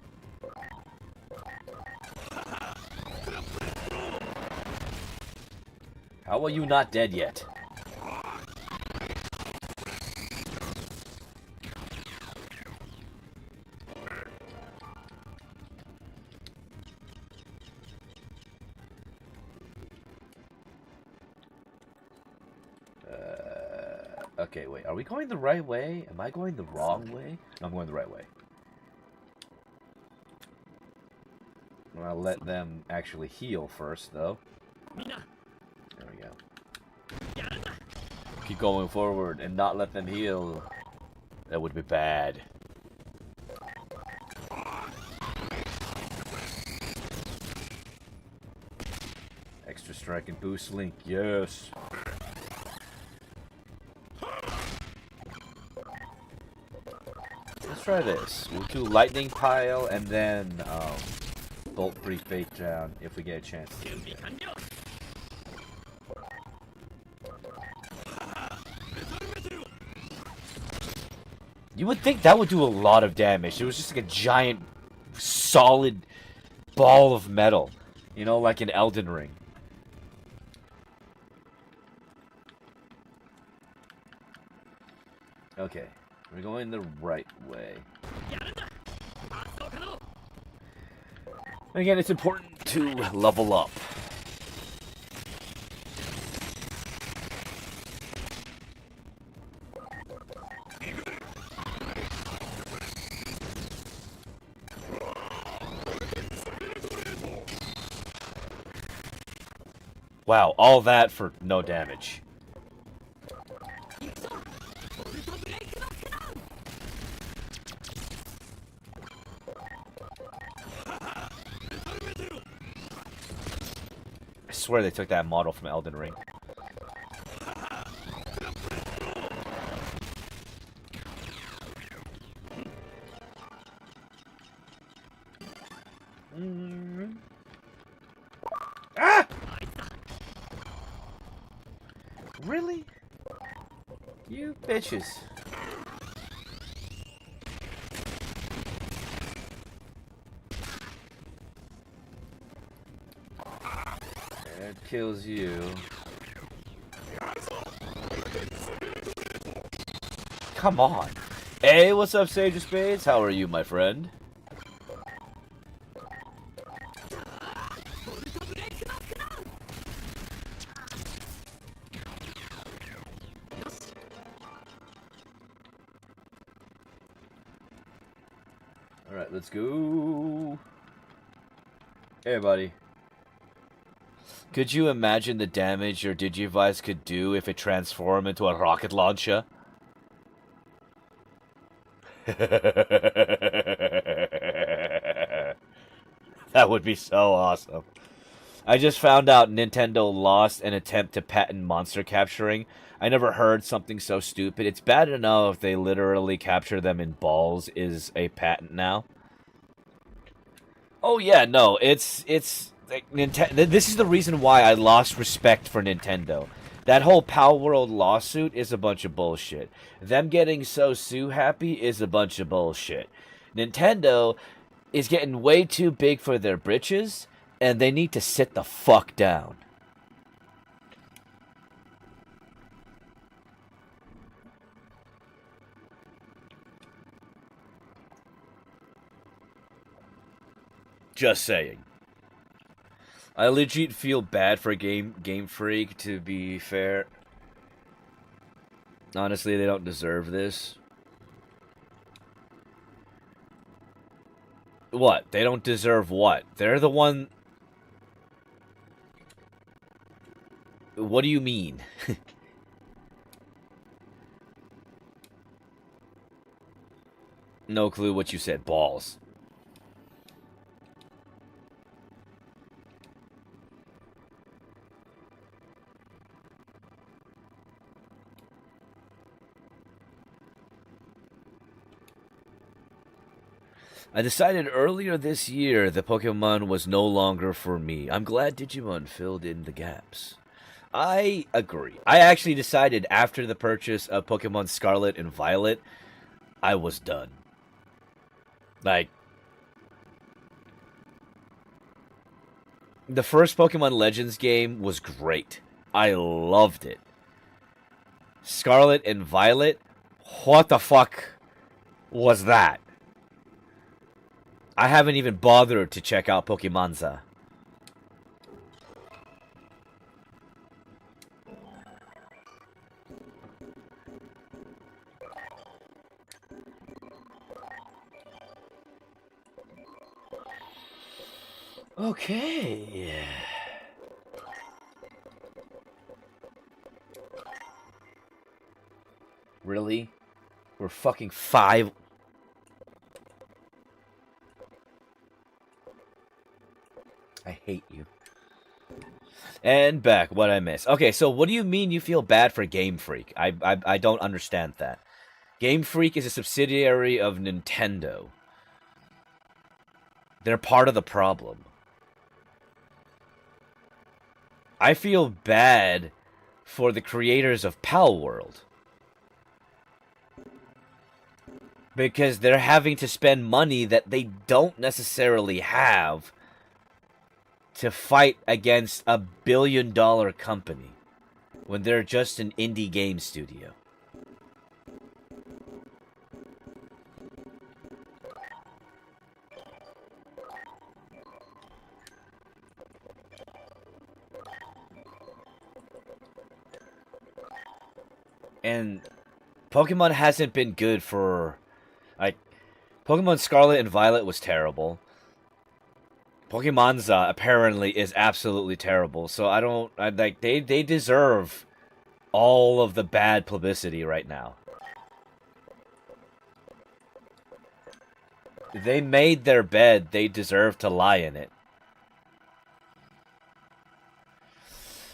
How are you not dead yet? Okay, wait. Are we going the right way? Am I going the wrong way? No, I'm going the right way. I'm gonna let them actually heal first, though. There we go. Keep going forward and not let them heal. That would be bad. Extra strike and boost link, yes. Let's try this. We'll do lightning pile and then bolt brief bait down if we get a chance to do that. You would think that would do a lot of damage. It was just like a giant, solid ball of metal. You know, like an Elden Ring. Okay, we're going the right way. Again, it's important to level up. Wow, all that for no damage. I swear they took that model from Elden Ring. Ah! Really? You bitches. That kills you. Come on. Hey, what's up, Sage of Spades? How are you, my friend? Alright, let's go. Hey, buddy. Could you imagine the damage your Digivice could do if it transformed into a rocket launcher? That would be so awesome. I just found out Nintendo lost an attempt to patent monster capturing. I never heard something so stupid. It's bad enough if they literally capture them in balls is a patent now. Oh yeah, no, it's like, this is the reason why I lost respect for Nintendo. That whole Power World lawsuit is a bunch of bullshit. Them getting so Sue happy is a bunch of bullshit. Nintendo is getting way too big for their britches, and they need to sit the fuck down. Just saying. I legit feel bad for Game Freak, to be fair. Honestly, they don't deserve this. What? They don't deserve what? They're the one... What do you mean? No clue what you said. Balls. I decided earlier this year that Pokemon was no longer for me. I'm glad Digimon filled in the gaps. I agree. I actually decided after the purchase of Pokemon Scarlet and Violet, I was done. Like, the first Pokemon Legends game was great. I loved it. Scarlet and Violet? What the fuck was that? I haven't even bothered to check out Pokemonza. Okay. Really? We're fucking 5... I hate you. And back. What I miss? Okay, so what do you mean you feel bad for Game Freak? I don't understand that. Game Freak is a subsidiary of Nintendo. They're part of the problem. I feel bad for the creators of Pal World. Because they're having to spend money that they don't necessarily have to fight against a billion-dollar company when they're just an indie game studio. And Pokemon hasn't been good for... Like, Pokemon Scarlet and Violet was terrible. Pokemonza apparently is absolutely terrible. So they deserve all of the bad publicity right now. They made their bed, they deserve to lie in it.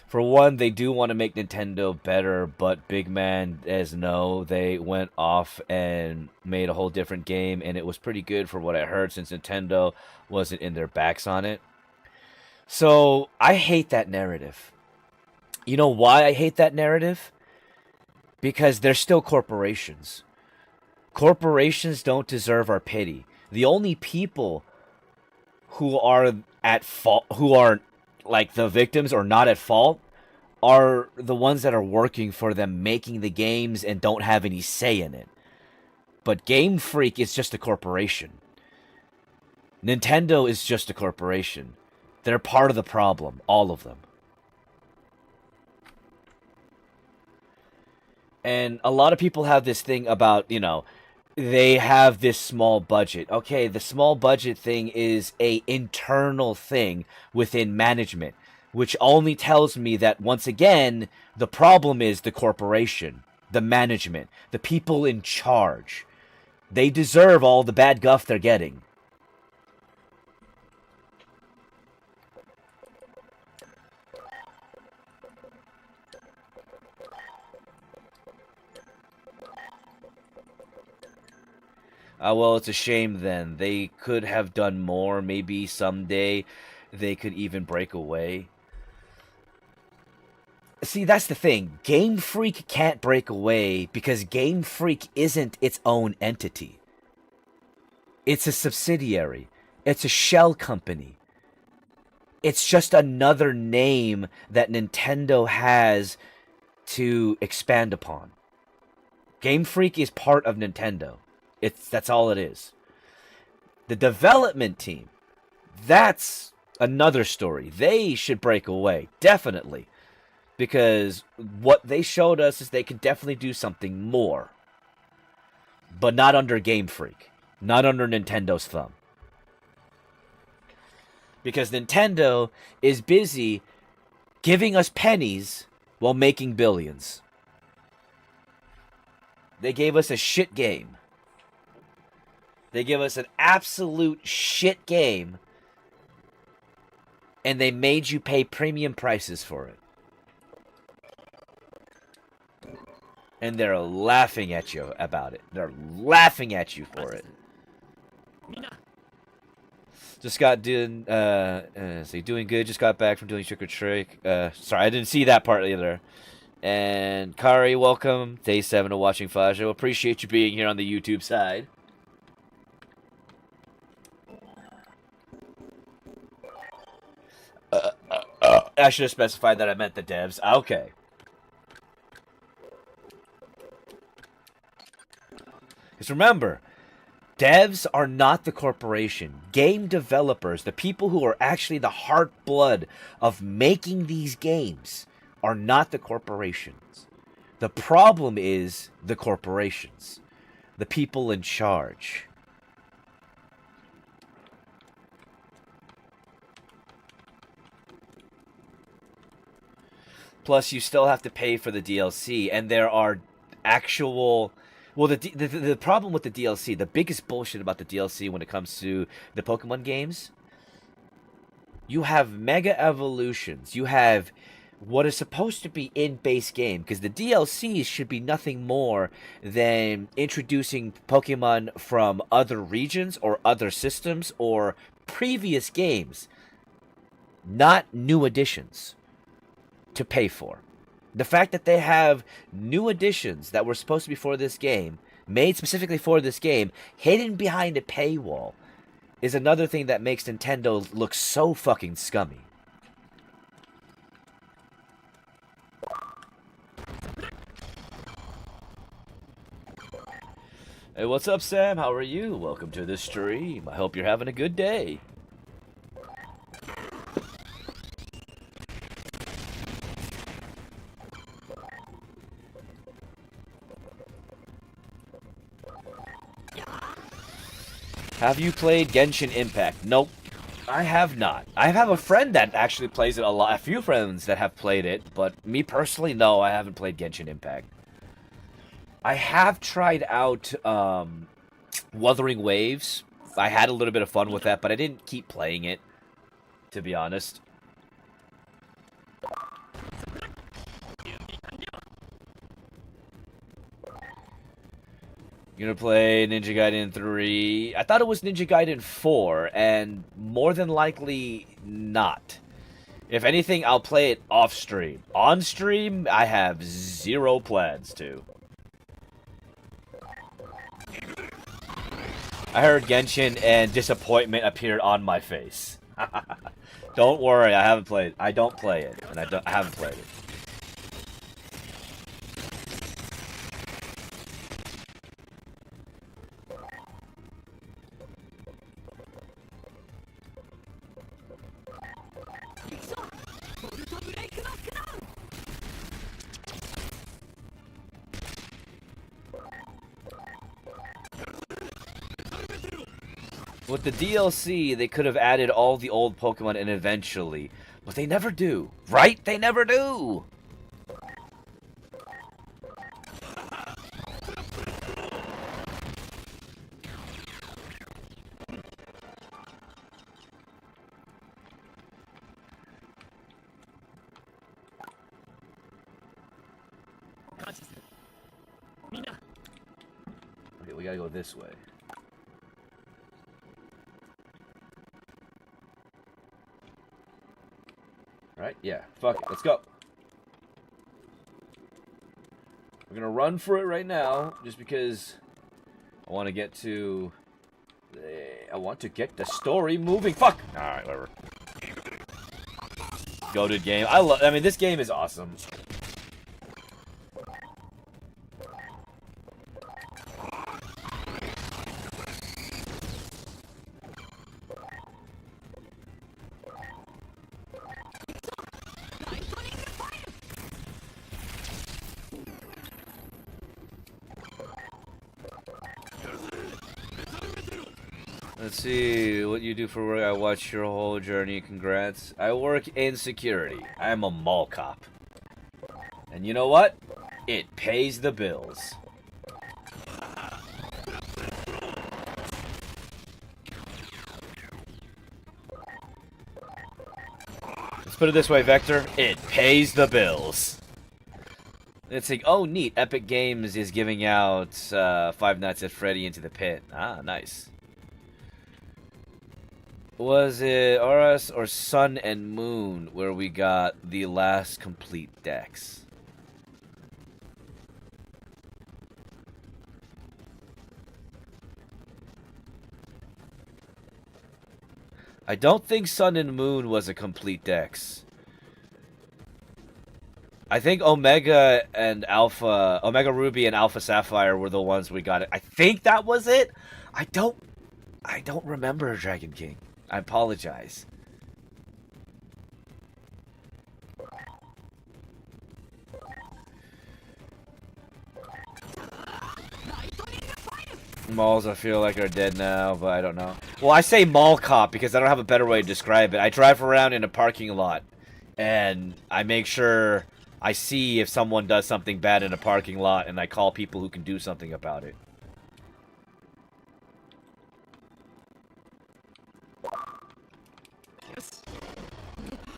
For one, they do want to make Nintendo better, but Big Man as no, they went off and made a whole different game, and it was pretty good for what I heard since Nintendo wasn't in their backs on it. So, I hate that narrative. You know why I hate that narrative? Because they're still corporations. Corporations don't deserve our pity. The only people who are at fault, who are like the victims or not at fault, are the ones that are working for them, making the games and don't have any say in it. But Game Freak is just a corporation. Nintendo is just a corporation. They're part of the problem, all of them. And a lot of people have this thing about, they have this small budget. Okay, the small budget thing is a internal thing within management, which only tells me that, once again, the problem is the corporation, the management, the people in charge. They deserve all the bad guff they're getting. Well, it's a shame then. They could have done more. Maybe someday they could even break away. See, that's the thing. Game Freak can't break away because Game Freak isn't its own entity. It's a subsidiary. It's a shell company. It's just another name that Nintendo has to expand upon. Game Freak is part of Nintendo. That's all it is. The development team, that's another story. They should break away, definitely. Because what they showed us is they can definitely do something more. But not under Game Freak. Not under Nintendo's thumb. Because Nintendo is busy giving us pennies while making billions. They gave us a shit game. They give us an absolute shit game, and they made you pay premium prices for it. And they're laughing at you about it. They're laughing at you for it. Just got doing good. Just got back from doing Trick or Trick. Sorry, I didn't see that part either. And Kari, welcome. Day 7 of watching Fajo. Appreciate you being here on the YouTube side. I should have specified that I meant the devs. Okay. Because remember, devs are not the corporation. Game developers, the people who are actually the heart blood of making these games, are not the corporations. The problem is the corporations. The people in charge. Plus, you still have to pay for the DLC, and there are actual... Well, the problem with the DLC, the biggest bullshit about the DLC when it comes to the Pokemon games, you have Mega Evolutions, you have what is supposed to be in base game, because the DLCs should be nothing more than introducing Pokemon from other regions or other systems or previous games, not new additions to pay for. The fact that they have new additions that were supposed to be for this game, made specifically for this game, hidden behind a paywall, is another thing that makes Nintendo look so fucking scummy. Hey, what's up, Sam? How are you? Welcome to the stream. I hope you're having a good day. Have you played Genshin Impact? Nope. I have not. I have a friend that actually plays it a lot. A few friends that have played it, but me personally, no, I haven't played Genshin Impact. I have tried out Wuthering Waves. I had a little bit of fun with that, but I didn't keep playing it, to be honest. You're gonna play Ninja Gaiden 3. I thought it was Ninja Gaiden 4, and more than likely not. If anything, I'll play it off stream. On stream, I have zero plans to. I heard Genshin and disappointment appeared on my face. Don't worry, I haven't played. I don't play it, and I haven't played it. With the DLC, they could have added all the old Pokemon in eventually, but they never do. Right? They never do! Okay, we gotta go this way. Right? Yeah. Fuck it. Let's go. We're gonna run for it right now, just because I want to get to... I want to get the story moving. Fuck! Alright, whatever. Goated game. I mean, this game is awesome. Let's see what you do for work. I watched your whole journey. Congrats. I work in security. I'm a mall cop. And you know what? It pays the bills. Let's put it this way, Vector. It pays the bills. It's like, oh, neat. Epic Games is giving out Five Nights at Freddy Into the Pit. Ah, nice. Was it RS or Sun and Moon where we got the last complete decks? I don't think Sun and Moon was a complete dex. I think Omega and Alpha, Omega Ruby and Alpha Sapphire were the ones we got it. I think that was it. I don't remember Dragon King. I apologize. Malls, I feel like, are dead now, but I don't know. Well, I say mall cop because I don't have a better way to describe it. I drive around in a parking lot, and I make sure I see if someone does something bad in a parking lot, and I call people who can do something about it.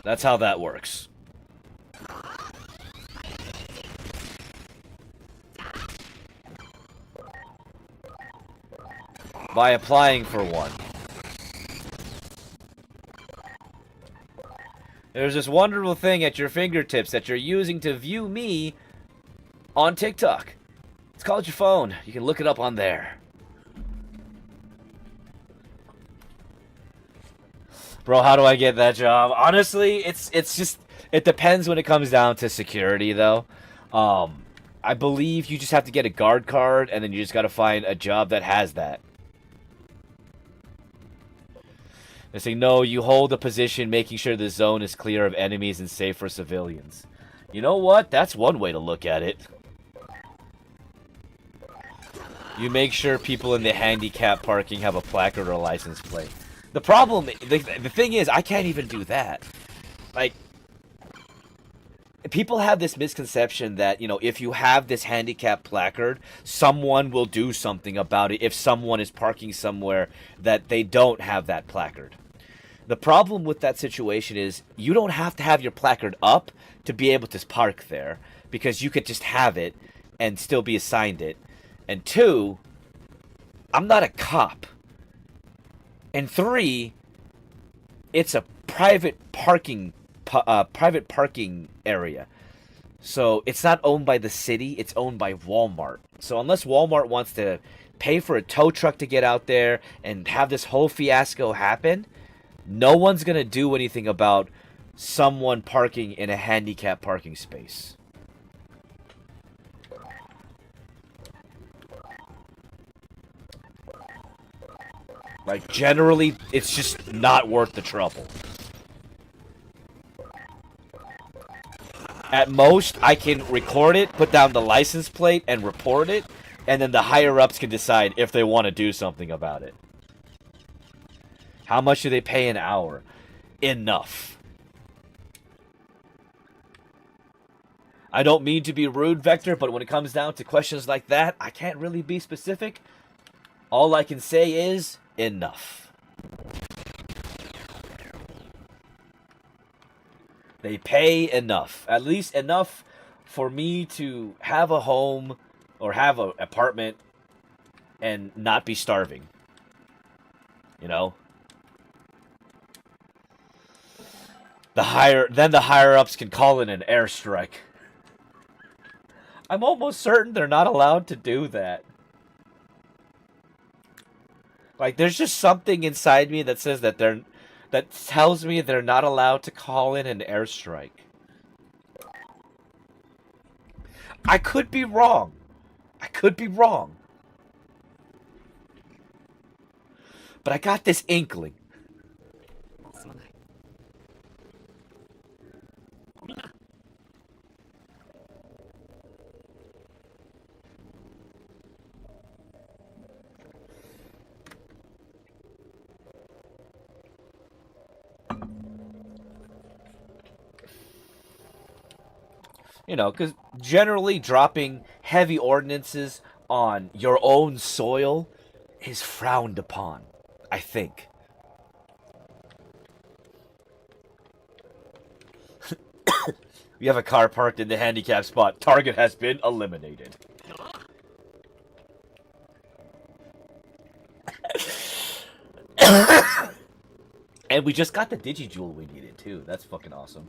That's how that works. By applying for one. There's this wonderful thing at your fingertips that you're using to view me on TikTok. It's called your phone. You can look it up on there. Bro, how do I get that job? Honestly, it's just, it depends when it comes down to security, though. I believe you just have to get a guard card, and then you just gotta find a job that has that. They say, no, you hold a position making sure the zone is clear of enemies and safe for civilians. You know what? That's one way to look at it. You make sure people in the handicap parking have a placard or a license plate. The problem, the thing is, I can't even do that. Like, people have this misconception that, you know, if you have this handicap placard, someone will do something about it if someone is parking somewhere that they don't have that placard. The problem with that situation is you don't have to have your placard up to be able to park there, because you could just have it and still be assigned it. And 2, I'm not a cop. And 3, it's a private parking area. So it's not owned by the city, it's owned by Walmart. So unless Walmart wants to pay for a tow truck to get out there and have this whole fiasco happen, no one's going to do anything about someone parking in a handicap parking space. Like, generally, it's just not worth the trouble. At most, I can record it, put down the license plate, and report it, and then the higher-ups can decide if they want to do something about it. How much do they pay an hour? Enough. I don't mean to be rude, Vector, but when it comes down to questions like that, I can't really be specific. All I can say is, enough. They pay enough. At least enough for me to have a home or have an apartment and not be starving. You know? The higher-ups can call in an airstrike. I'm almost certain they're not allowed to do that. Like, there's just something inside me that says that that tells me they're not allowed to call in an airstrike. I could be wrong. I could be wrong. But I got this inkling. You know, because generally dropping heavy ordinances on your own soil is frowned upon, I think. We have a car parked in the handicap spot. Target has been eliminated. And we just got the Digijewel we needed, too. That's fucking awesome.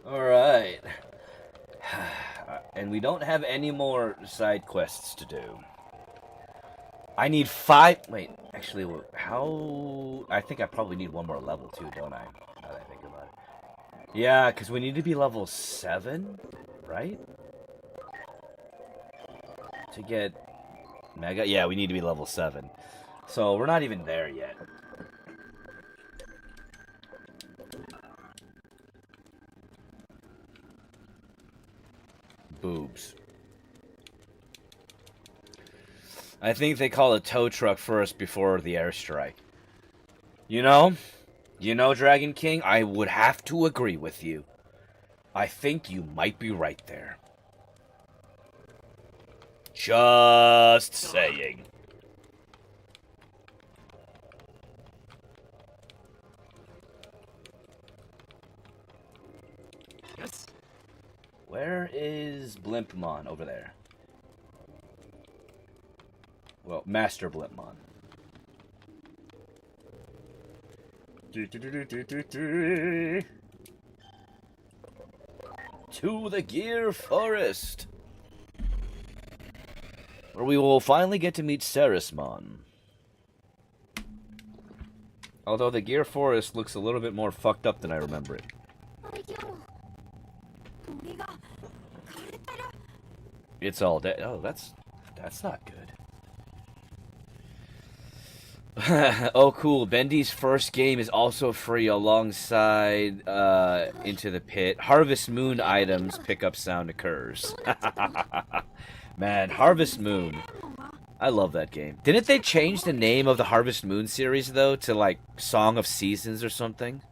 Alright. And we don't have any more side quests to do. I need 5... Wait, actually, how... I think I probably need one more level, too, don't I? Now that I think about it. Yeah, because we need to be level 7, right? To get Mega? Yeah, we need to be level 7. So, we're not even there yet. Boobs. I think they call a tow truck first before the airstrike. You know, Dragon King, I would have to agree with you. I think you might be right there. Just saying. Where is Blimpmon? Over there. Well, Master Blimpmon. To the Gear Forest, where we will finally get to meet Ceresmon. Although the Gear Forest looks a little bit more fucked up than I remember it. It's all dead. Oh, that's not good. Oh, cool. Bendy's first game is also free alongside Into the Pit. Harvest Moon items pickup sound occurs. Man, Harvest Moon. I love that game. Didn't they change the name of the Harvest Moon series, though, to, like, Song of Seasons or something?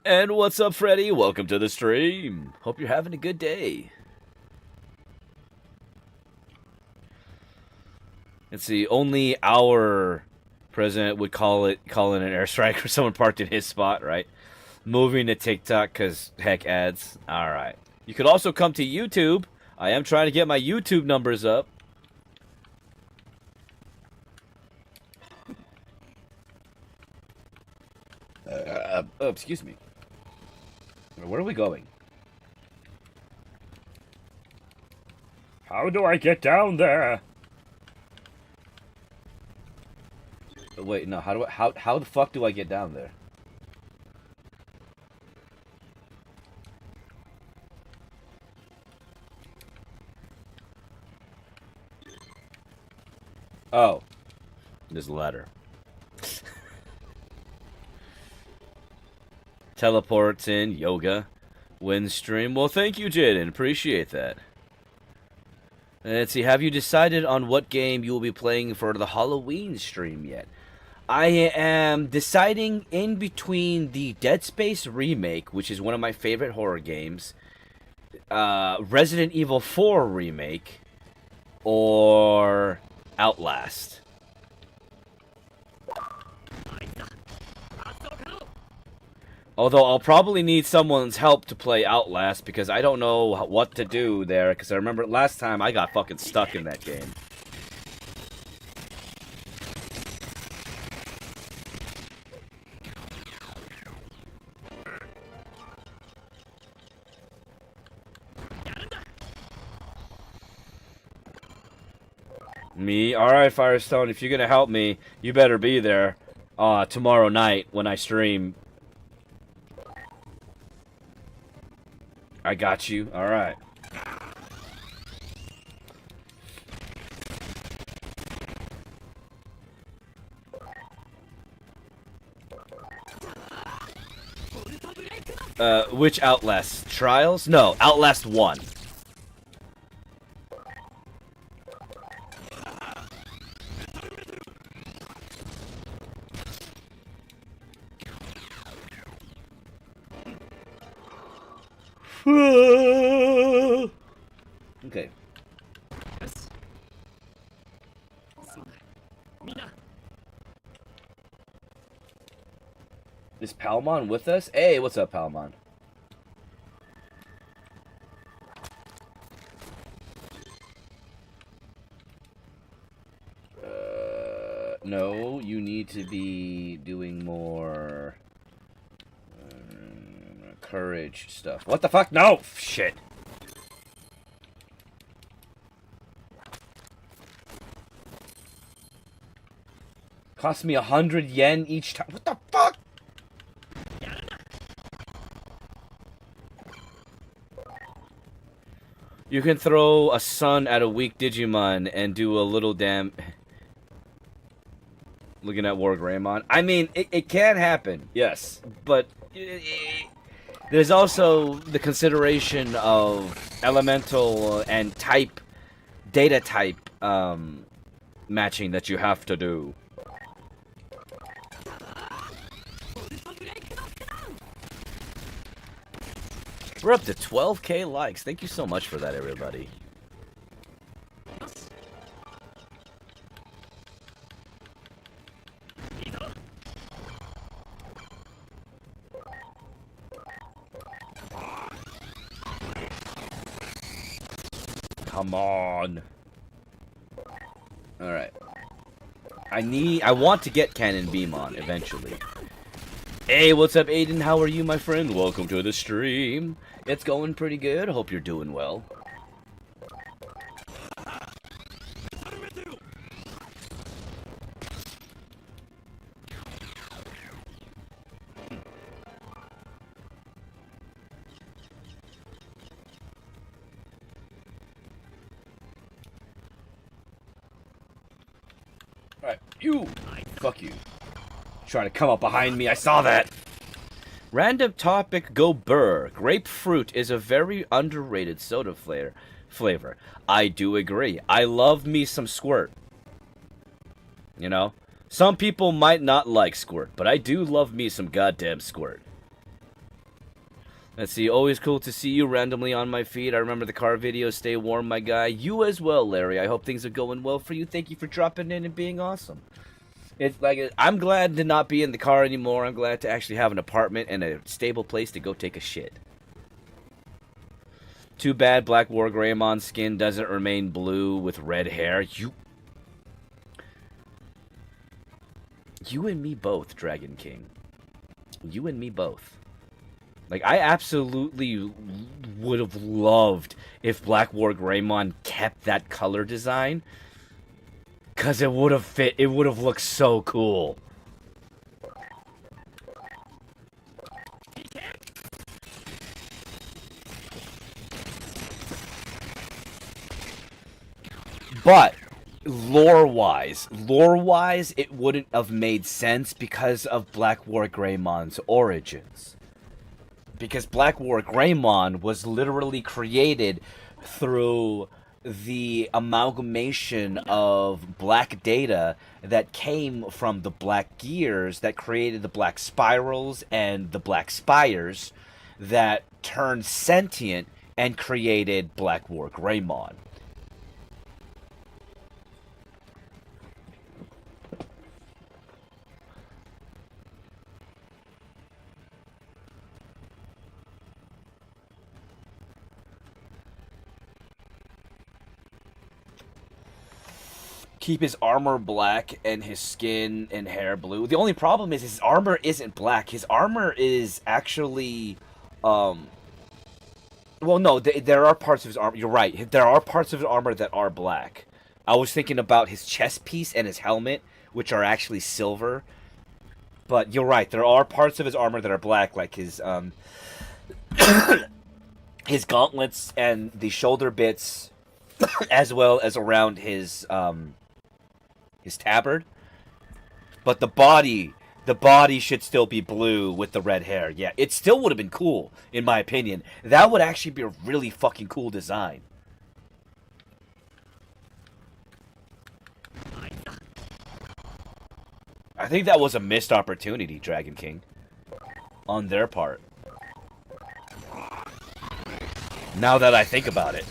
And what's up, Freddy? Welcome to the stream. Hope you're having a good day. Let's see, only our president would call in an airstrike or someone parked in his spot, right? Moving to TikTok because, heck, ads. Alright. You could also come to YouTube. I am trying to get my YouTube numbers up. Oh, excuse me. Where are we going? How do I get down there? Wait, no. How the fuck do I get down there? Oh, there's a ladder. Teleports in, yoga, win stream. Well, thank you, Jaden. Appreciate that. Let's see, have you decided on what game you will be playing for the Halloween stream yet? I am deciding in between the Dead Space remake, which is one of my favorite horror games, Resident Evil 4 remake, or Outlast. Although I'll probably need someone's help to play Outlast because I don't know what to do there. Because I remember last time I got fucking stuck in that game. Me? Alright, Firestone, if you're gonna help me, you better be there tomorrow night when I stream. I got you. Alright. Which Outlast? Trials? No, Outlast 1. Okay. Is Palmon with us? Hey, what's up, Palmon? No, you need to be doing more courage stuff. What the fuck? No! Shit. Cost me 100 yen each time. What the fuck? You can throw a sun at a weak Digimon and do a little damn... Looking at War Greymon. I mean, it can happen, yes. But there's also the consideration of elemental and type, data type matching that you have to do. We're up to 12k likes. Thank you so much for that, everybody. Come on. Alright. I want to get Cannon Beam on eventually. Hey, what's up, Aiden? How are you, my friend? Welcome to the stream. It's going pretty good. Hope you're doing well. Alright, you fuck you. Trying to come up behind me, I saw that! Random topic, go burr. Grapefruit is a very underrated soda flavor. I do agree. I love me some Squirt. You know? Some people might not like Squirt, but I do love me some goddamn Squirt. Let's see, always cool to see you randomly on my feed. I remember the car video. Stay warm, my guy. You as well, Larry. I hope things are going well for you. Thank you for dropping in and being awesome. It's like, I'm glad to not be in the car anymore. I'm glad to actually have an apartment and a stable place to go take a shit. Too bad Black War Greymon's skin doesn't remain blue with red hair. You and me both, Dragon King. You and me both. Like, I absolutely would have loved if Black War Greymon kept that color design. Because it would have fit. It would have looked so cool. But lore-wise, it wouldn't have made sense because of Black War Greymon's origins. Because Black War Greymon was literally created through the amalgamation of black data that came from the black gears that created the black spirals and the black spires that turned sentient and created Black War Greymon. Keep his armor black and his skin and hair blue. The only problem is his armor isn't black. His armor is actually, well, no, there are parts of his armor. You're right. There are parts of his armor that are black. I was thinking about his chest piece and his helmet, which are actually silver. But you're right. There are parts of his armor that are black, like his, his gauntlets and the shoulder bits, as well as around his tabard. But the body should still be blue with the red hair. Yeah, it still would have been cool, in my opinion. That would actually be a really fucking cool design. I think that was a missed opportunity, Dragon King, on their part. Now that I think about it.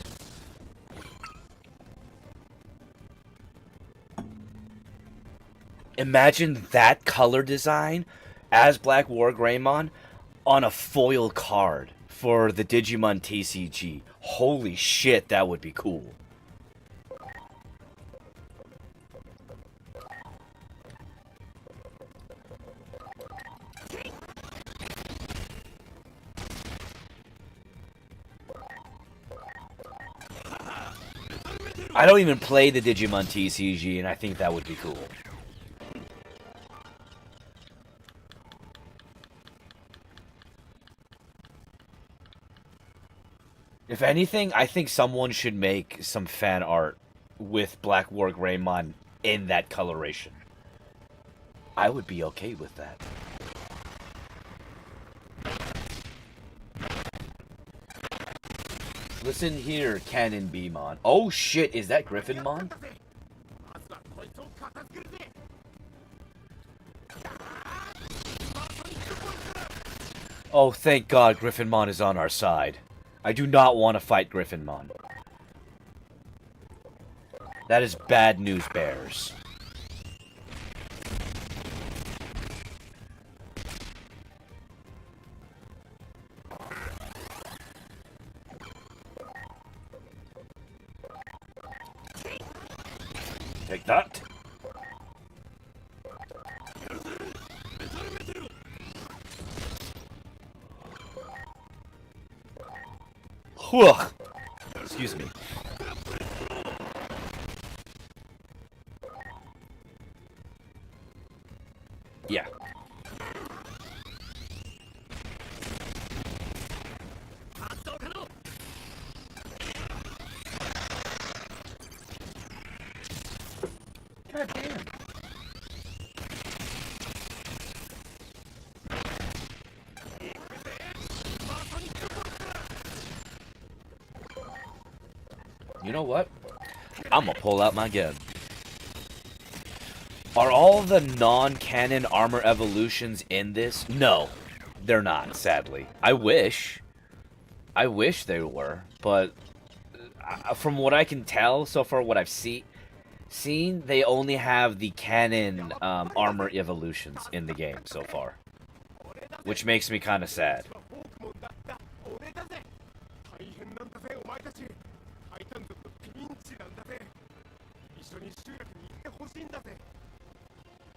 Imagine that color design as Black War Greymon on a foil card for the Digimon TCG. Holy shit, that would be cool. I don't even play the Digimon TCG, and I think that would be cool. If anything, I think someone should make some fan art with Black War Greymon in that coloration. I would be okay with that. Listen here, Cannon Beamon. Oh shit, is that Griffinmon? Oh, thank God Griffinmon is on our side. I do not want to fight Griffinmon. That is bad news, bears. Take that. Whew. Excuse me. Yeah. God damn. You know what? I'm gonna pull out my gun. Are all the non-canon armor evolutions in this? No, they're not, sadly. I wish. I wish they were, but from what I can tell so far, what I've seen, they only have the canon armor evolutions in the game so far. Which makes me kind of sad.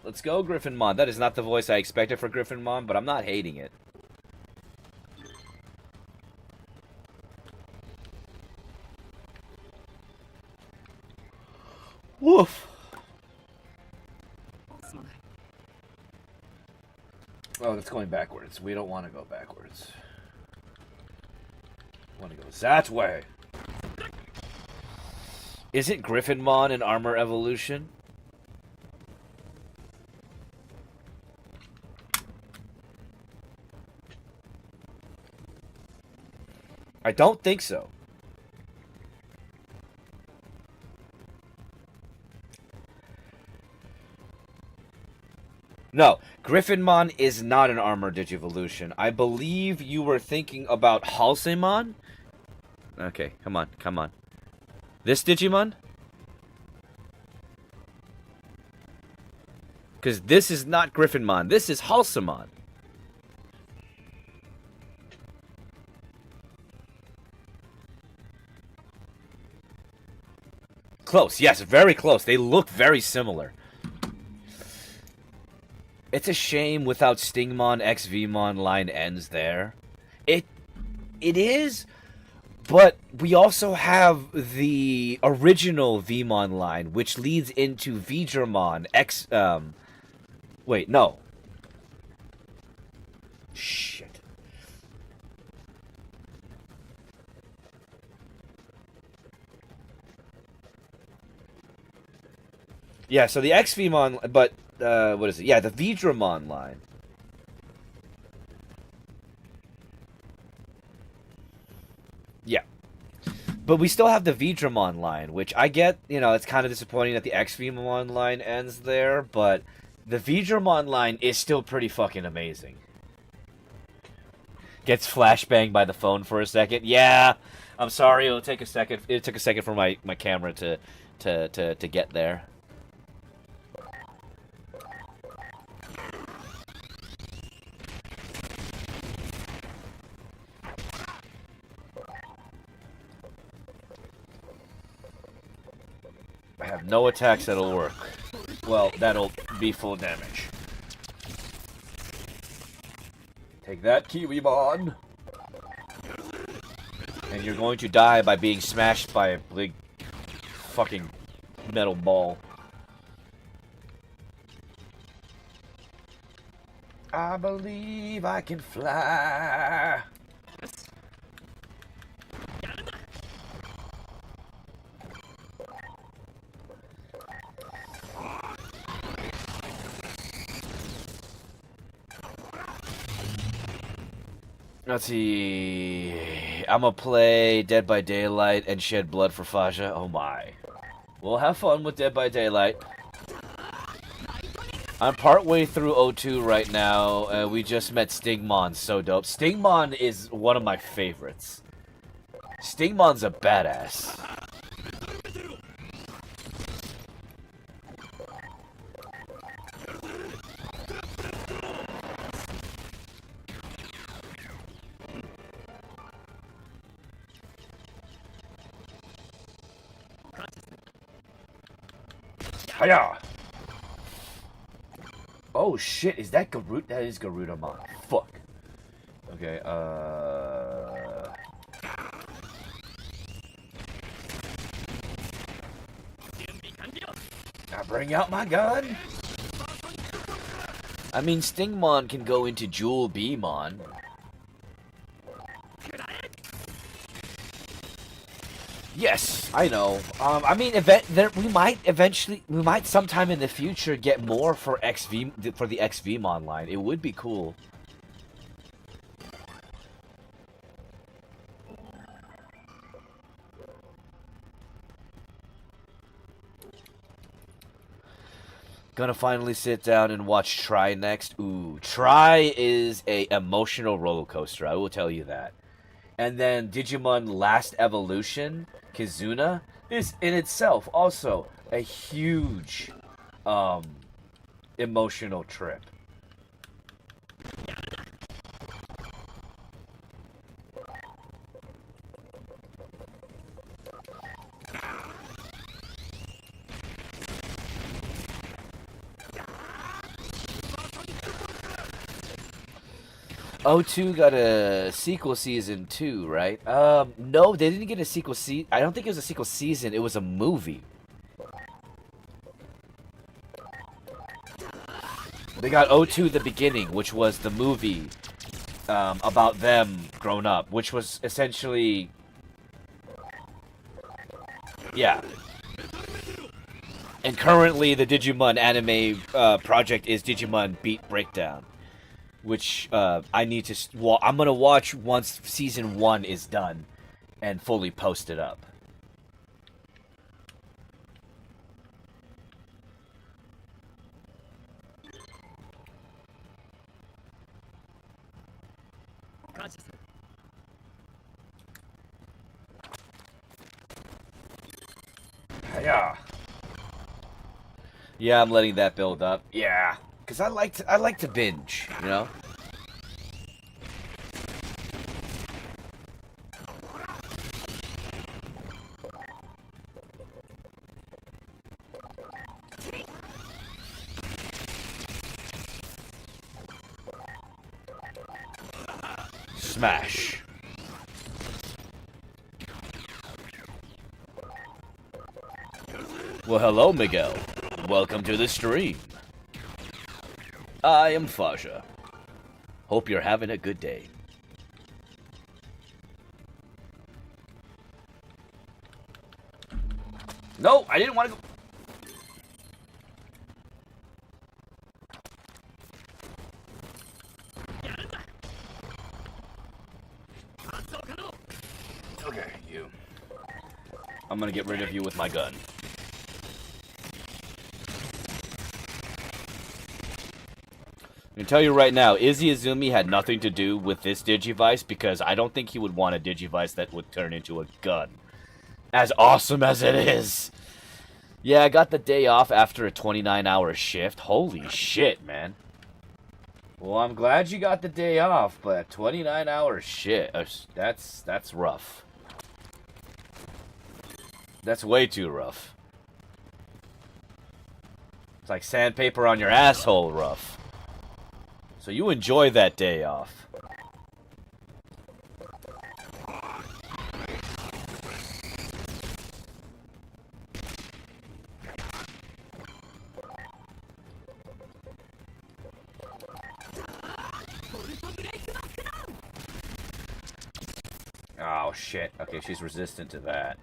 Let's go, Griffinmon. That is not the voice I expected for Griffinmon, but I'm not hating it. Woof. Oh, it's going backwards. We don't want to go backwards. We want to go that way. Isn't Griffinmon an armor evolution? I don't think so. No, Griffinmon is not an armor digivolution. I believe you were thinking about Halsemon? Okay, come on, come on. This Digimon? Because this is not Griffinmon. This is Halsemon. Close, yes, very close. They look very similar. It's a shame without Stingmon, XVmon line ends there. It is, but we also have the original Vmon line, which leads into Vidramon, wait, no. Shit. Yeah, so the XVmon, but, what is it? Yeah, the Vidramon line. Yeah. But we still have the Vidramon line, which I get, you know, it's kind of disappointing that the XVmon line ends there, but the Vidramon line is still pretty fucking amazing. Gets flashbanged by the phone for a second. Yeah, I'm sorry, it'll take a second. It took a second for my camera to get there. I have no attacks that'll work. Well, that'll be full damage. Take that, Kiwimon! And you're going to die by being smashed by a big fucking metal ball. I believe I can fly. Let's see. I'm gonna play Dead by Daylight and shed blood for Faja. Oh my. We'll have fun with Dead by Daylight. I'm partway through O2 right now. We just met Stingmon. So dope. Stingmon is one of my favorites. Stingmon's a badass. Hiya! Oh shit, is that Garut? That is Garudamon. Fuck. Okay, I bring out my gun. I mean, Stingmon can go into Jewel Beamon. Yes, I know. I mean, we might sometime in the future get more for the XVmon line. It would be cool. Gonna finally sit down and watch Try next. Ooh, Try is a emotional roller coaster, I will tell you that. And then Digimon Last Evolution, Kizuna, is in itself also a huge emotional trip. O2 got a sequel season too, right? No, they didn't get a sequel season. I don't think it was a sequel season. It was a movie. They got O2 The Beginning, which was the movie about them grown up, which was essentially... Yeah. And currently the Digimon anime project is Digimon Beat Breakdown, which I need to... Well, I'm going to watch once Season 1 is done and fully post it up. Yeah. Yeah, I'm letting that build up. Yeah, because I like to binge, you know. Smash. Well, hello, Miguel. Welcome to the stream. I am Faja. Hope you're having a good day. No, I didn't want to go. Okay, you. I'm gonna get rid of you with my gun. I can tell you right now, Izzy Izumi had nothing to do with this Digivice because I don't think he would want a Digivice that would turn into a gun. As awesome as it is. Yeah, I got the day off after a 29-hour shift. Holy shit, man. Well, I'm glad you got the day off, but 29-hour shit, that's rough. That's way too rough. It's like sandpaper on your asshole rough. So you enjoy that day off. Oh shit. Okay, she's resistant to that.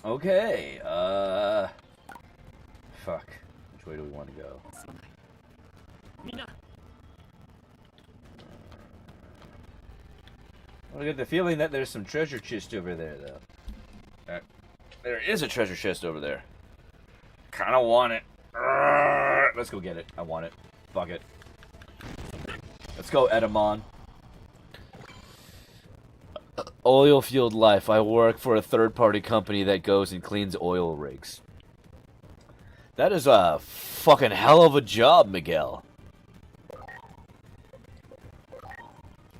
Okay, fuck. Which way do we want to go? I get the feeling that there's some treasure chest over there, though. There is a treasure chest over there. Kinda want it. Let's go get it. I want it. Fuck it. Let's go, Edamon. Oil field life. I work for a third-party company that goes and cleans oil rigs. That is a fucking hell of a job, Miguel.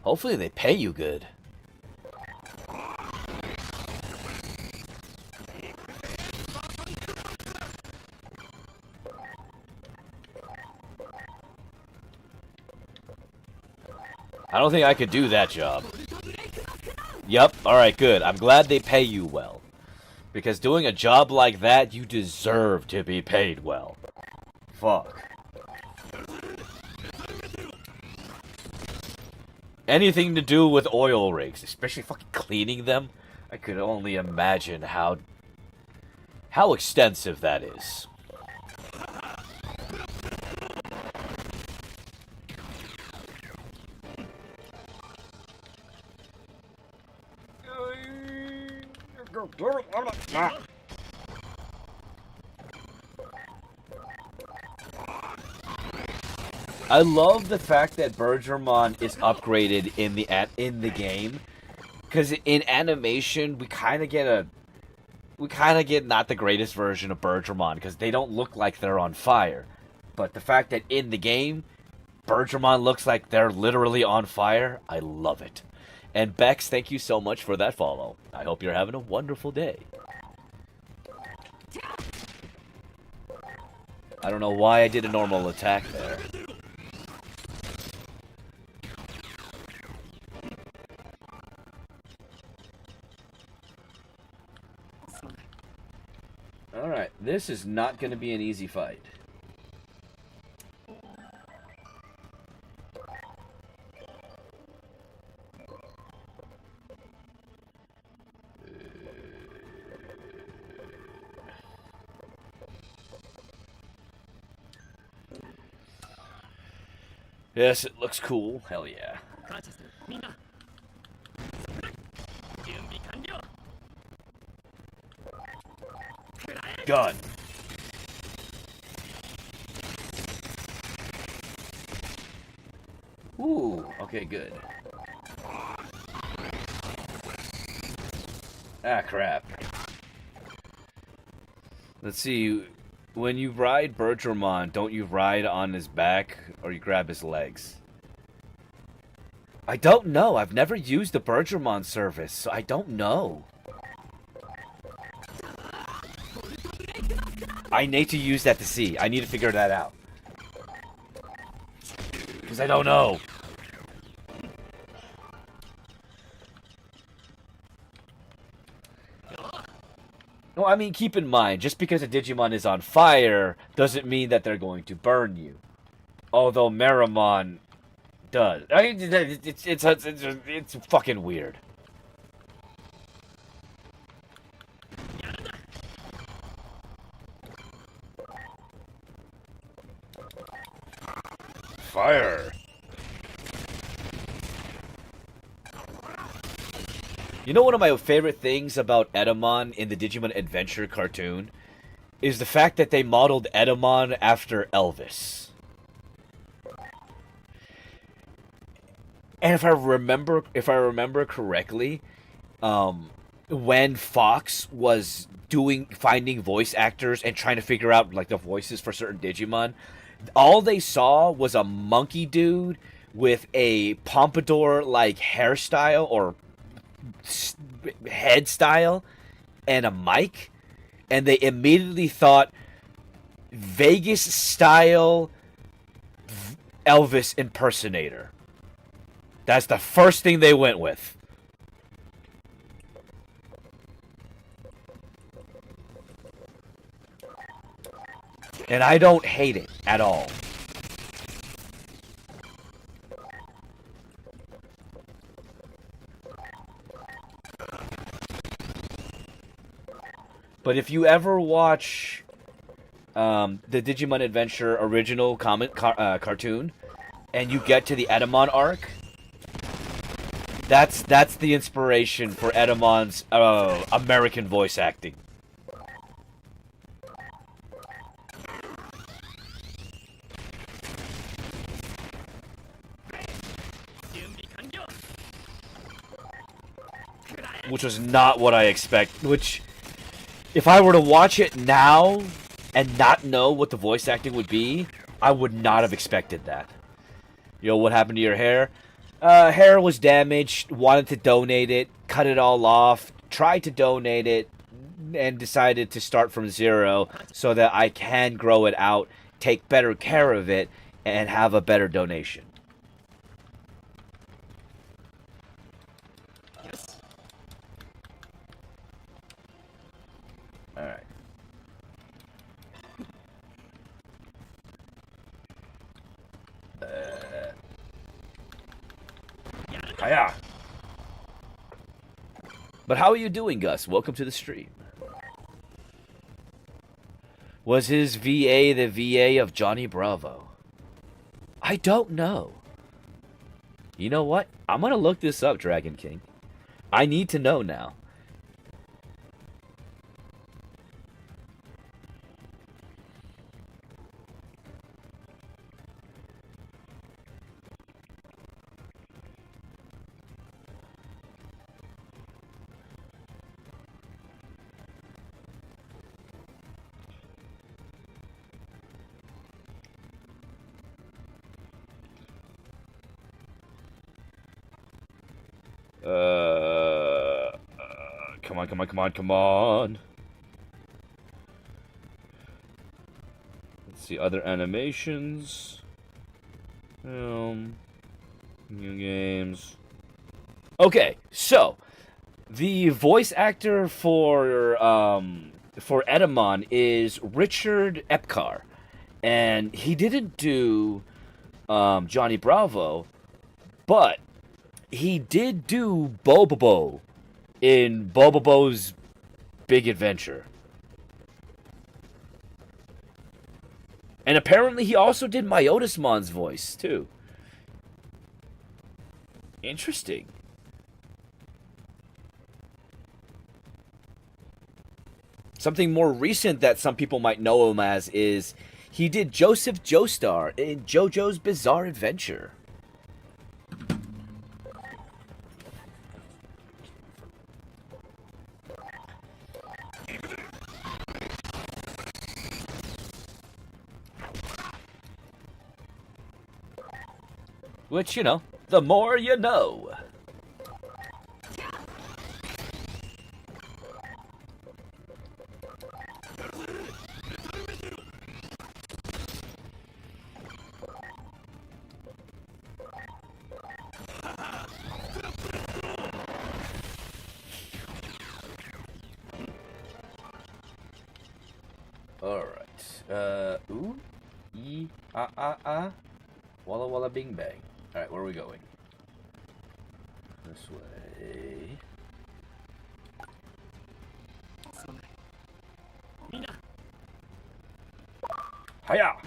Hopefully they pay you good. I don't think I could do that job. Yep, alright, good. I'm glad they pay you well. Because doing a job like that, you deserve to be paid well. Fuck. Anything to do with oil rigs, especially fucking cleaning them, I could only imagine how extensive that is. I love the fact that Bergermon is upgraded in the game, because in animation we kind of get not the greatest version of Bergermon because they don't look like they're on fire, but the fact that in the game Bergermon looks like they're literally on fire, I love it. And Bex, thank you so much for that follow. I hope you're having a wonderful day. I don't know why I did a normal attack there. Alright, this is not going to be an easy fight. Yes, it looks cool. Hell yeah. Gun. Ooh, okay, good. Ah, crap. Let's see. When you ride Bergermon, don't you ride on his back or you grab his legs? I don't know. I've never used the Bergermon service, so I don't know. I need to use that to see. I need to figure that out. Because I don't know. No, I mean, keep in mind, just because a Digimon is on fire doesn't mean that they're going to burn you. Although Meramon does. It's fucking weird. Fire. You know, one of my favorite things about Edamon in the Digimon Adventure cartoon is the fact that they modeled Edamon after Elvis. And if I remember correctly, when Fox was finding voice actors and trying to figure out like the voices for certain Digimon, all they saw was a monkey dude with a pompadour like hairstyle or head style and a mic, and they immediately thought Vegas style Elvis impersonator. That's the first thing they went with. And I don't hate it at all. But if you ever watch the Digimon Adventure original cartoon, and you get to the Edamon arc, that's the inspiration for Edamon's American voice acting. Which was not what I expect. Which, if I were to watch it now and not know what the voice acting would be, I would not have expected that. Yo, what happened to your hair? Hair was damaged, wanted to donate it, cut it all off, tried to donate it, and decided to start from zero so that I can grow it out, take better care of it, and have a better donation. Alright. Hiya! But how are you doing, Gus? Welcome to the stream. Was his VA the VA of Johnny Bravo? I don't know. You know what? I'm gonna look this up, Dragon King. I need to know now. Come on, come on, come on, come on. Let's see, other animations. New games. Okay, so the voice actor for Edamon is Richard Epcar, and he didn't do Johnny Bravo, but he did do Bobobo in Bobobo's Big Adventure. And apparently he also did Myotismon's voice, too. Interesting. Something more recent that some people might know him as is he did Joseph Joestar in JoJo's Bizarre Adventure. Which, you know, the more you know. Alright. Ooh. Walla walla bing bang. Alright, where are we going? This way. Hiya!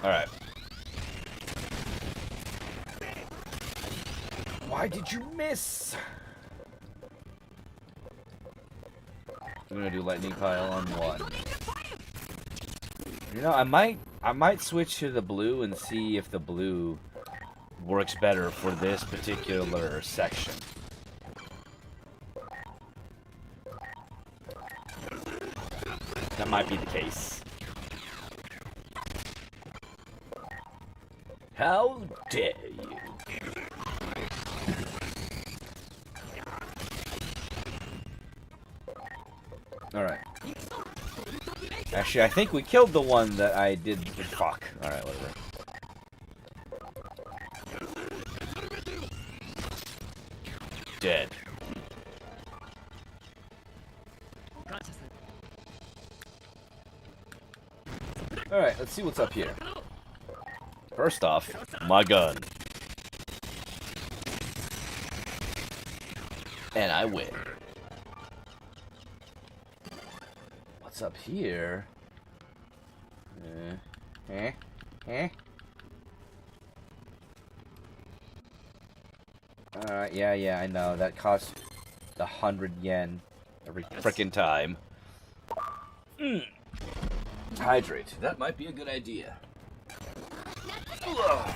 Alright. Why did you miss? I'm gonna do lightning pile on one. You know, I might switch to the blue and see if the blue works better for this particular section. That might be the case. How dare you? Alright. Actually, I think we killed the one that I did. Fuck. Alright, whatever. Dead. Alright, let's see what's up here. First off, my gun. And I win. What's up here? Yeah, I know. That costs 100 yen every frickin' time. Hydrate. That might be a good idea. Ugh.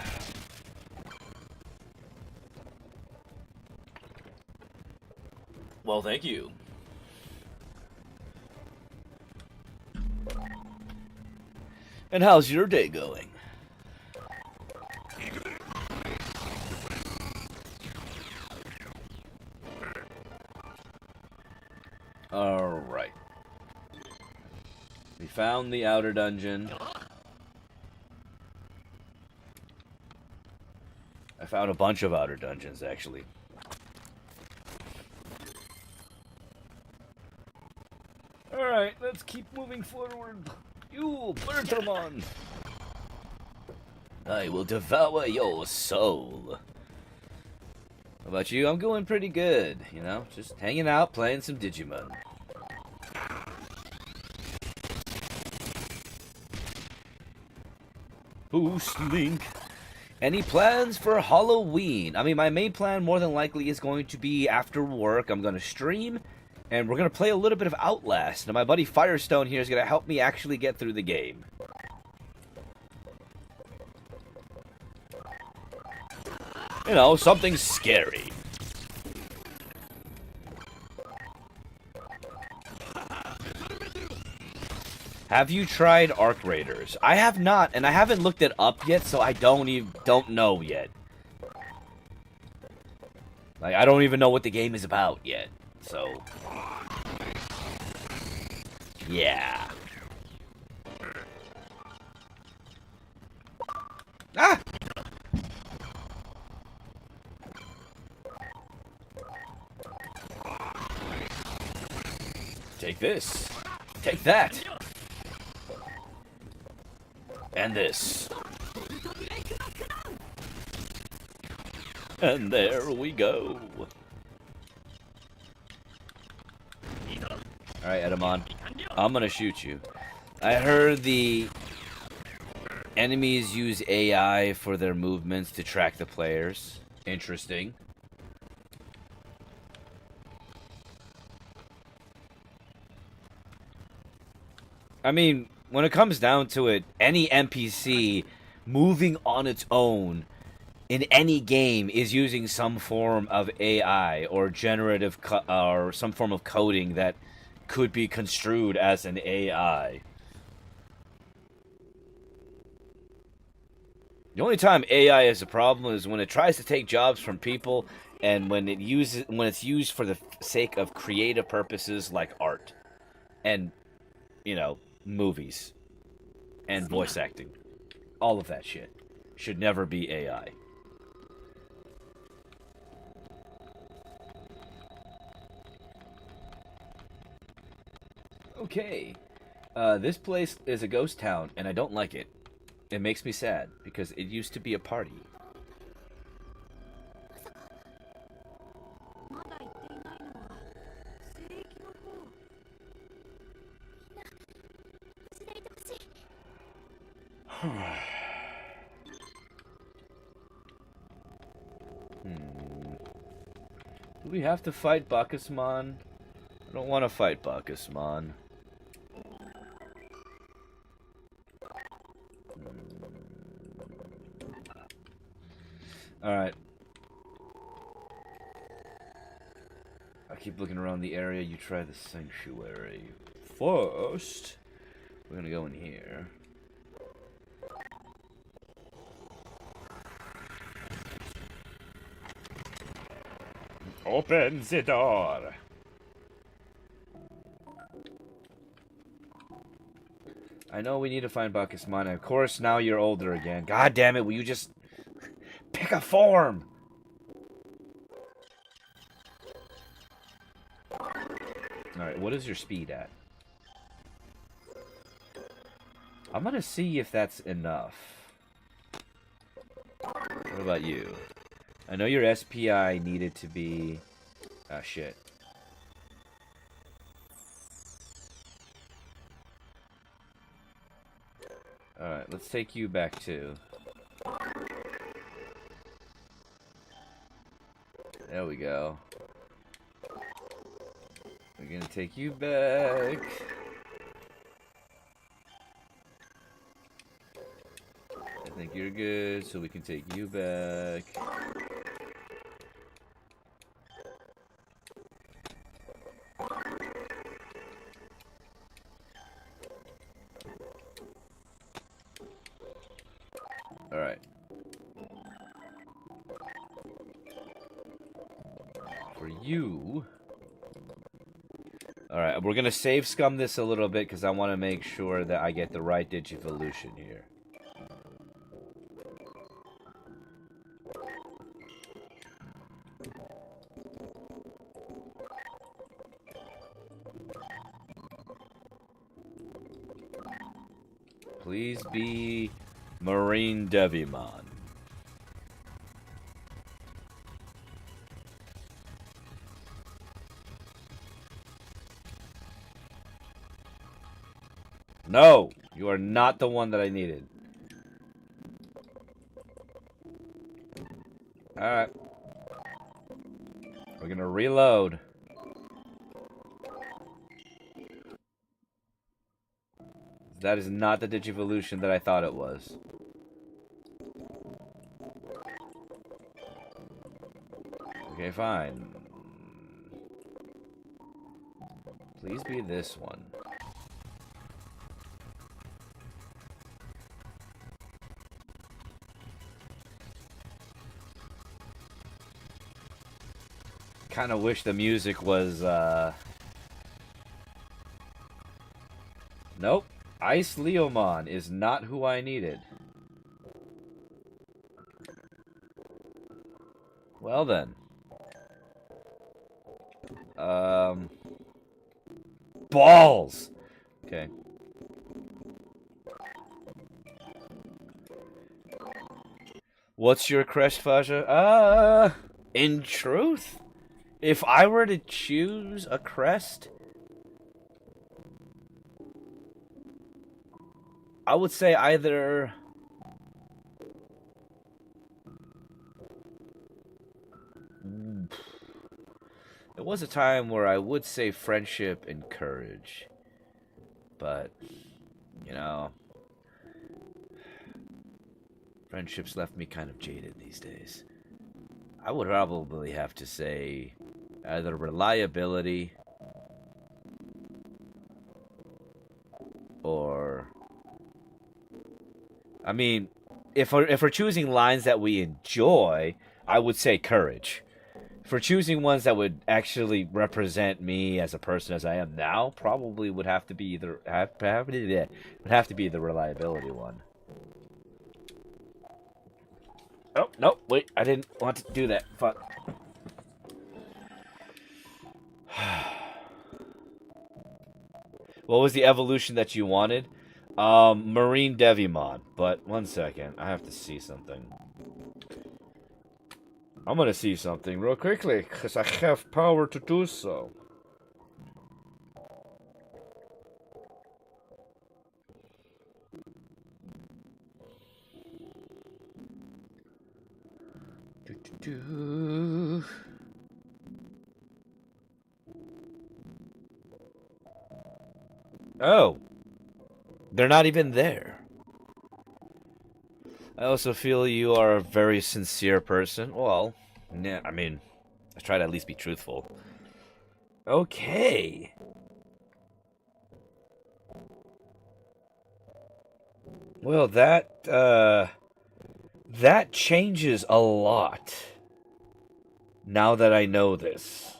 Well, thank you. And how's your day going? Alright. We found the outer dungeon. I found a bunch of outer dungeons, actually. Alright, let's keep moving forward. You, Bertramon! I will devour your soul. How about you? I'm going pretty good, you know? Just hanging out, playing some Digimon. Boost Link. Any plans for Halloween? I mean, my main plan more than likely is going to be after work. I'm going to stream, and we're going to play a little bit of Outlast. Now, my buddy Firestone here is going to help me actually get through the game. You know, something scary. Have you tried Arc Raiders? I have not, and I haven't looked it up yet, so I don't know yet. Like, I don't even know what the game is about yet, so... Yeah. Ah! Take this. Take that. And this. And there we go. Alright, Edamon. I'm gonna shoot you. I heard the enemies use AI for their movements to track the players. Interesting. I mean, when it comes down to it, any NPC moving on its own in any game is using some form of AI or generative or some form of coding that could be construed as an AI. The only time AI is a problem is when it tries to take jobs from people and when it's used for the sake of creative purposes like art and, you know, movies and voice acting. All of that shit should never be AI. Okay. This place is a ghost town, and I don't like it. It makes me sad, because it used to be a party. まだ行っていないのは聖域の方。みんな無事でいてほしい。Do we have to fight Bacchusman? I don't want to fight Bacchusman. Alright. I keep looking around the area. You try the sanctuary. First, we're gonna go in here. Open the door! I know we need to find Bacchusman. Of course, now you're older again. God damn it, will you just... pick a form! Alright, what is your speed at? I'm gonna see if that's enough. What about you? I know your SPI needed to be... ah, shit. Alright, let's take you back too. There we go. We're gonna take you back. I think you're good, so we can take you back. Alright. For you... Alright, we're gonna save scum this a little bit because I want to make sure that I get the right Digivolution here. Please be Marine Devimon. No! You are not the one that I needed. Alright. We're gonna reload. That is not the Digivolution that I thought it was. Okay, fine. Please be this one. kind of wish the music was, Nope. Ice Leomon is not who I needed. Well then. Balls! Okay. What's your crest, Faja? In truth, if I were to choose a crest, I would say either there was a time where I would say friendship and courage, but you know, friendships left me kind of jaded these days. I would probably have to say either reliability or, I mean, if we're choosing lines that we enjoy, I would say courage. If we're choosing ones that would actually represent me as a person as I am now, probably would have to be either would have to be the reliability one. Oh, no, wait, I didn't want to do that. Fuck. What was the evolution that you wanted? Marine Devimon. But, one second, I have to see something. I'm gonna see something real quickly, because I have power to do so. Oh, they're not even there. I also feel you are a very sincere person. Well, yeah, I mean, I try to at least be truthful. Okay. Well, that changes a lot. Now that I know this.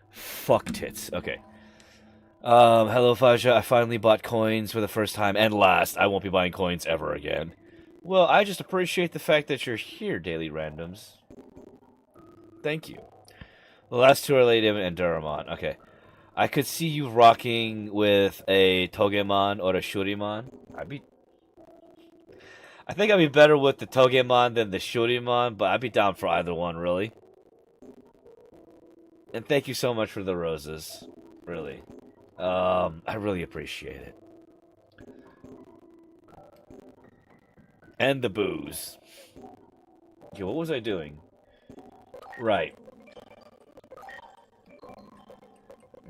Fuck tits. Okay. Hello, Faja. I finally bought coins for the first time and last. I won't be buying coins ever again. Well, I just appreciate the fact that you're here, Daily Randoms. Thank you. The last two are Lady and Duramon. Okay. I could see you rocking with a Togemon or a Shurimon. I think I'd be better with the Togemon than the Shurimon, but I'd be down for either one, really. And thank you so much for the roses. Really. I really appreciate it. And the booze. Okay, what was I doing? Right.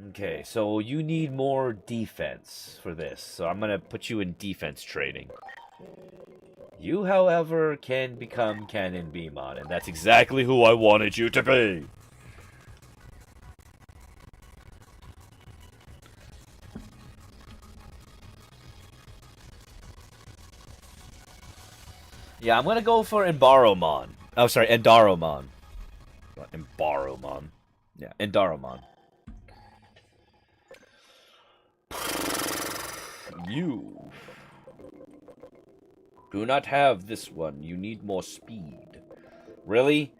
Okay, so you need more defense for this. So I'm gonna put you in defense training. You, however, can become Canon Beamon, and that's exactly who I wanted you to be. Yeah, I'm gonna go for Embaromon. Oh, sorry, Endaromon. Not Embaromon. Yeah, Endaromon. You do not have this one. You need more speed. Really?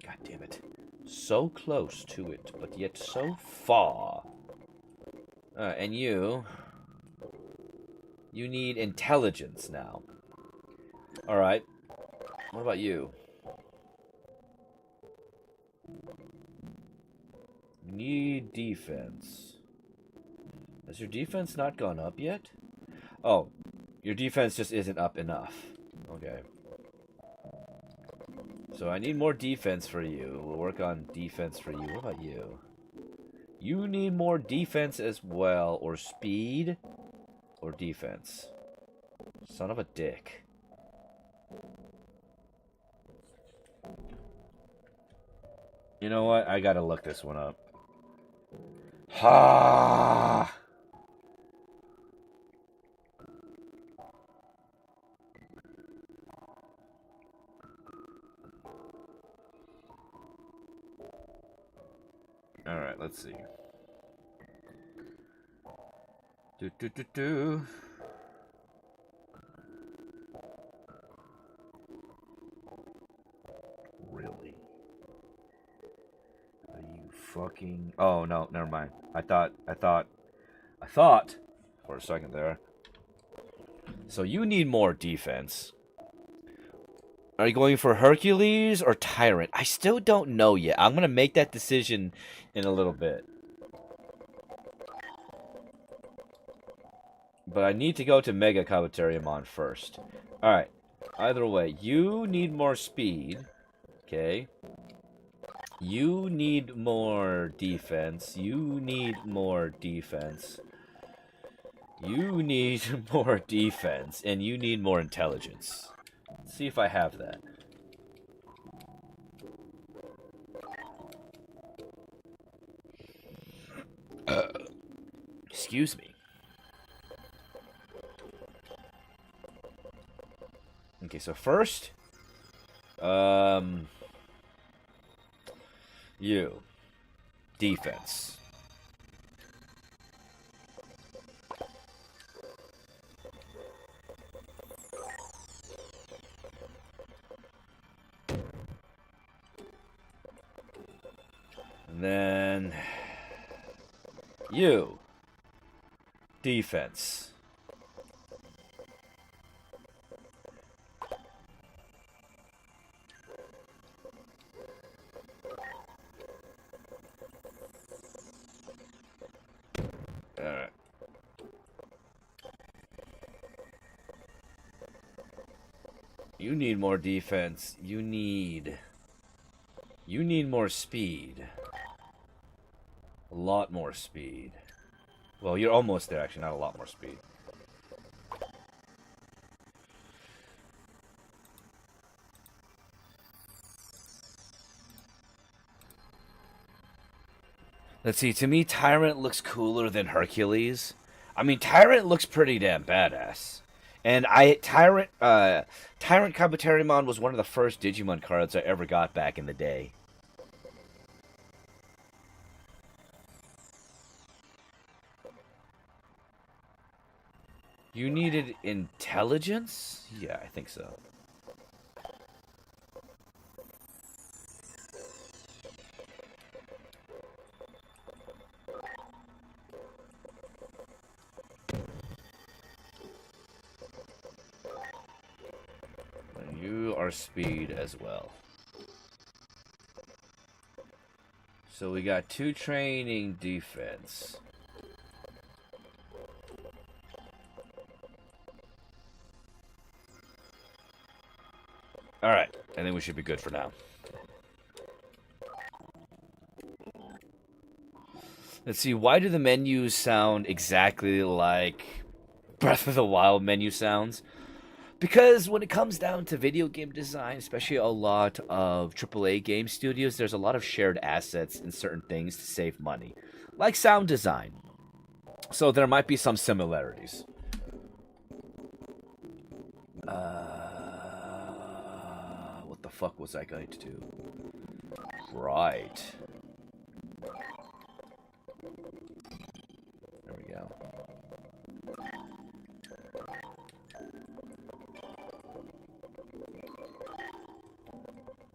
God damn it. So close to it, but yet so far. And you need intelligence now. Alright. What about you? You need defense. Has your defense not gone up yet? Oh, your defense just isn't up enough. Okay. So I need more defense for you. We'll work on defense for you. What about you? You need more defense as well, or speed, or defense. Son of a dick. You know what? I gotta look this one up. Ha! let's see. Do. Really? Are you fucking... Oh, no, never mind. I thought for a second there. So you need more defense. Are you going for Hercules or Tyrant? I still don't know yet. I'm going to make that decision in a little bit. But I need to go to Mega Kabuterimon first. Alright. Either way, you need more speed. Okay. You need more defense. You need more defense. You need more defense. And you need more intelligence. Let's see if I have that. Excuse me. Okay, so first, you, defense. And then, you, defense. Alright. You need more defense. You need more speed. A lot more speed. Well, you're almost there, actually, not a lot more speed. Let's see, to me, Tyrant looks cooler than Hercules. I mean, Tyrant looks pretty damn badass. And Tyrant Kabuterimon was one of the first Digimon cards I ever got back in the day. You needed intelligence? Yeah, I think so. You are speed as well. So we got 2 training defense. Alright, I think we should be good for now. Let's see, why do the menus sound exactly like Breath of the Wild menu sounds? Because when it comes down to video game design, especially a lot of AAA game studios, there's a lot of shared assets in certain things to save money. Like sound design. So there might be some similarities. What the fuck was I going to do? Right. There we go.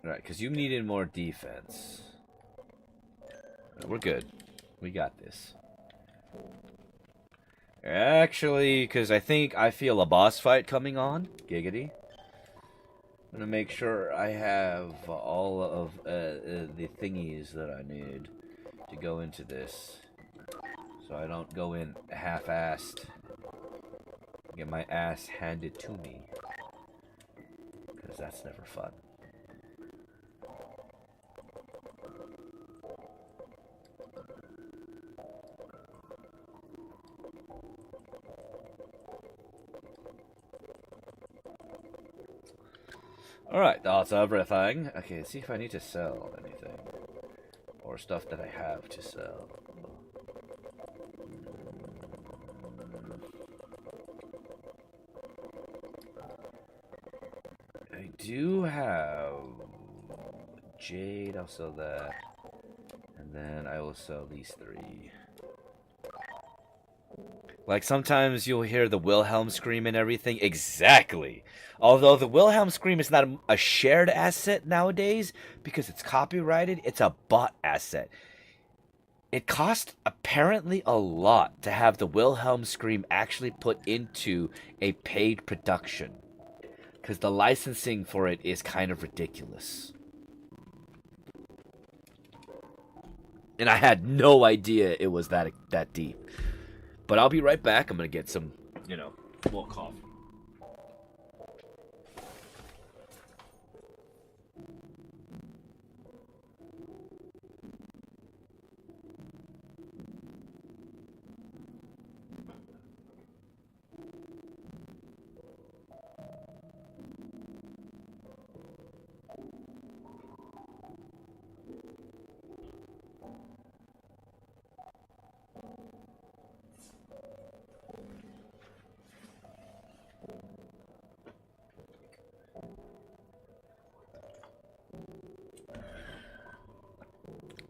Right, because you needed more defense. We're good. We got this. Actually, because I feel a boss fight coming on. Giggity. I'm gonna make sure I have all of the thingies that I need to go into this. So I don't go in half-assed. Get my ass handed to me. Because that's never fun. Alright, that's everything. Okay, let's see if I need to sell anything. Or stuff that I have to sell. I do have Jade, I'll sell that. And And then I will sell these 3. Like sometimes you'll hear the Wilhelm scream and everything. Exactly. Although the Wilhelm scream is not a shared asset nowadays because it's copyrighted, it's a bought asset. It cost apparently a lot to have the Wilhelm scream actually put into a paid production because the licensing for it is kind of ridiculous. And I had no idea it was that deep. But I'll be right back. I'm going to get some, more coffee.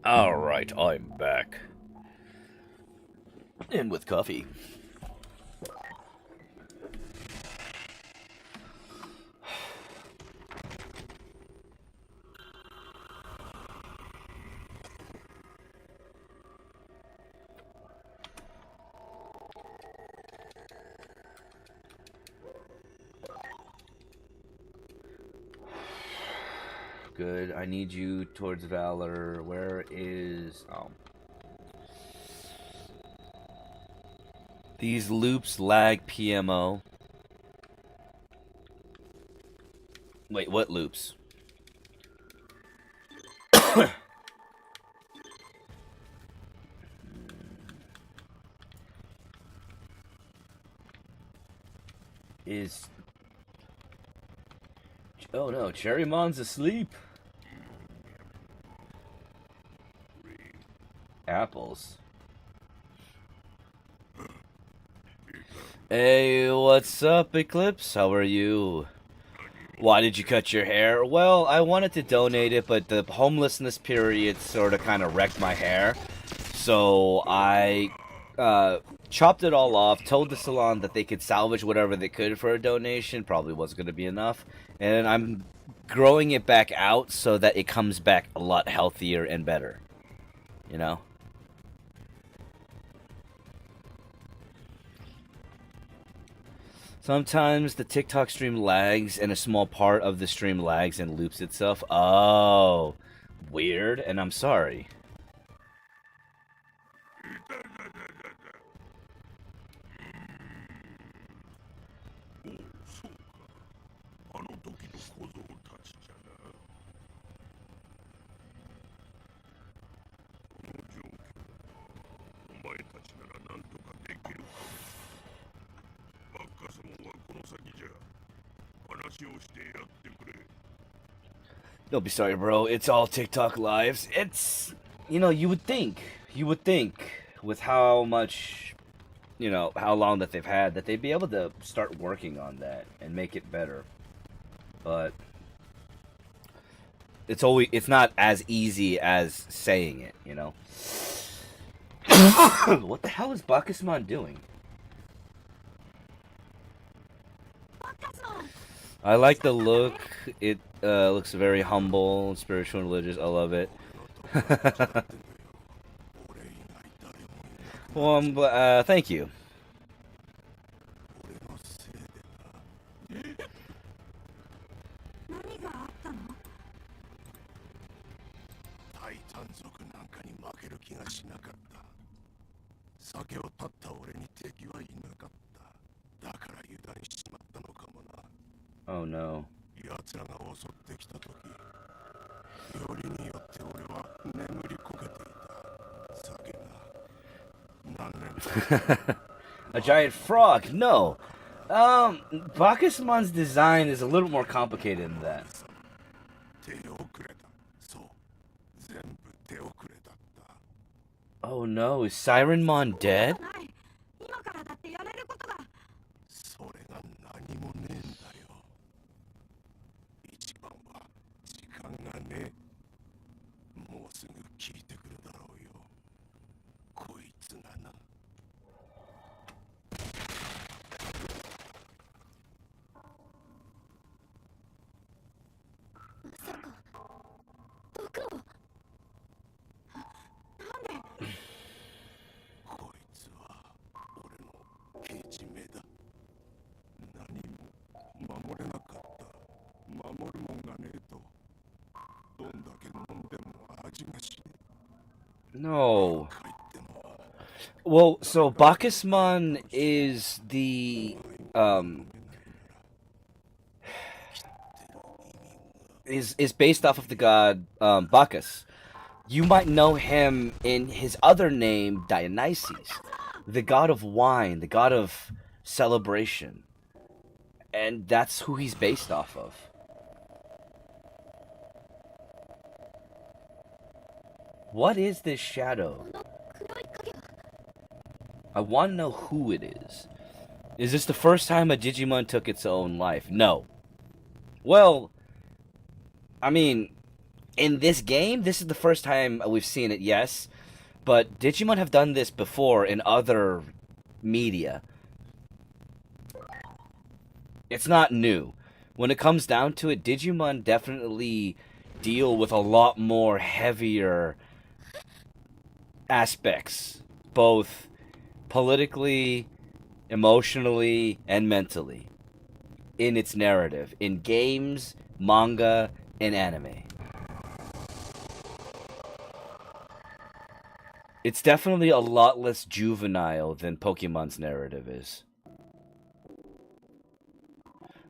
Alright, I'm back. And with coffee. Good. I need you towards Valor. Where is... Oh. These loops lag PMO. Wait, what loops? Is... Oh no, Cherrymon's asleep. Apples. Hey, what's up, Eclipse? How are you? Why did you cut your hair? Well, I wanted to donate it, but the homelessness period sort of kind of wrecked my hair. So I chopped it all off, told the salon that they could salvage whatever they could for a donation. Probably wasn't going to be enough. And I'm growing it back out so that it comes back a lot healthier and better. You know? Sometimes the TikTok stream lags and a small part of the stream lags and loops itself. Oh, weird, and I'm sorry. Don't be sorry, bro. It's all TikTok lives. It's, you would think with how much, how long that they've had, that they'd be able to start working on that and make it better. But it's not as easy as saying it, What the hell is Bacchusman doing? I like the look. It looks very humble and spiritual and religious. I love it. Well, thank you. Oh no. A giant frog? No. Bacchusman's design is a little more complicated than that. Oh no, is Sirenmon dead? No. Well, so Bacchusmon is the is based off of the god Bacchus. You might know him in his other name, Dionysus, the god of wine, the god of celebration. And that's who he's based off of. What is this shadow? I want to know who it is. Is this the first time a Digimon took its own life? No. Well, I mean, in this game, this is the first time we've seen it, yes. But Digimon have done this before in other media. It's not new. When it comes down to it, Digimon definitely deal with a lot more heavier aspects, both politically, emotionally, and mentally, in its narrative, in games, manga, and anime. It's definitely a lot less juvenile than Pokemon's narrative is.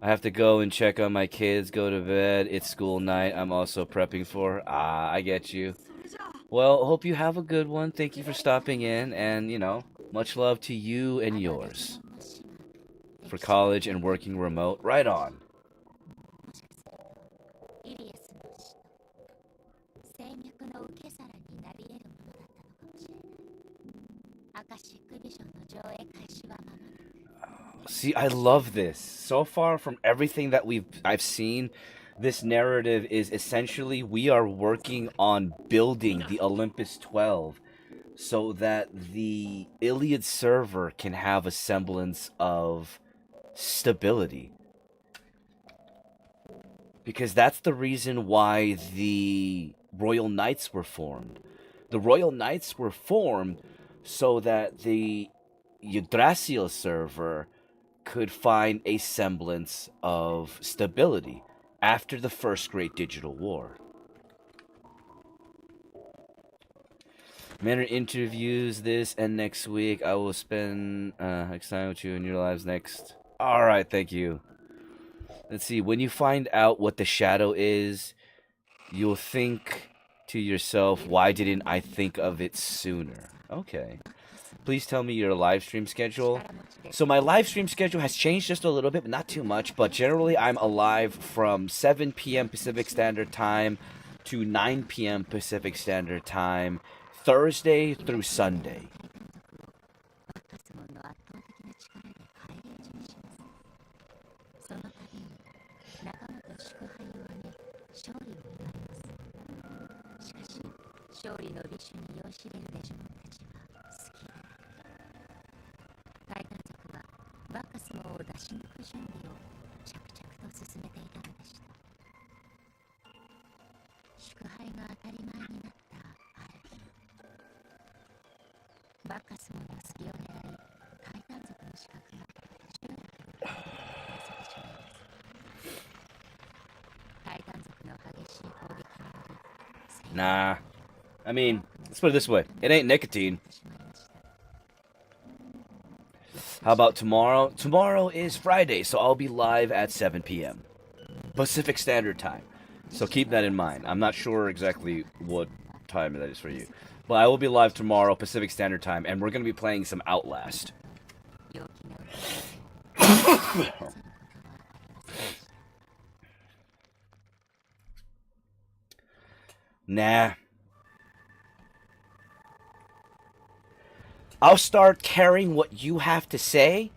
I have to go and check on my kids, go to bed. It's school night. I'm also prepping for. I get you. Well, hope you have a good one. Thank you for stopping in, and, you know, much love to you and yours. For college and working remote. Right on. See, I love this. So far from everything that I've seen, this narrative is essentially we are working on building the Olympus 12 so that the Iliad server can have a semblance of stability. Because that's the reason why the Royal Knights were formed. The Royal Knights were formed so that the Yggdrasil server could find a semblance of stability after the first Great Digital War. Manner interviews this and next week. I will spend next time with you in your lives next. Alright, thank you. Let's see, when you find out what the shadow is, you'll think to yourself, why didn't I think of it sooner? Okay. Please tell me your live stream schedule. So my live stream schedule has changed just a little bit, but not too much. But generally, I'm alive from 7 p.m. Pacific Standard Time to 9 p.m. Pacific Standard Time, Thursday through Sunday. Nah. I mean, let's put it this way. It ain't nicotine. How about tomorrow? Tomorrow is Friday, so I'll be live at 7 p.m. Pacific Standard Time. So keep that in mind. I'm not sure exactly what time that is for you. But I will be live tomorrow, Pacific Standard Time, and we're going to be playing some Outlast. Nah. I'll start caring what you have to say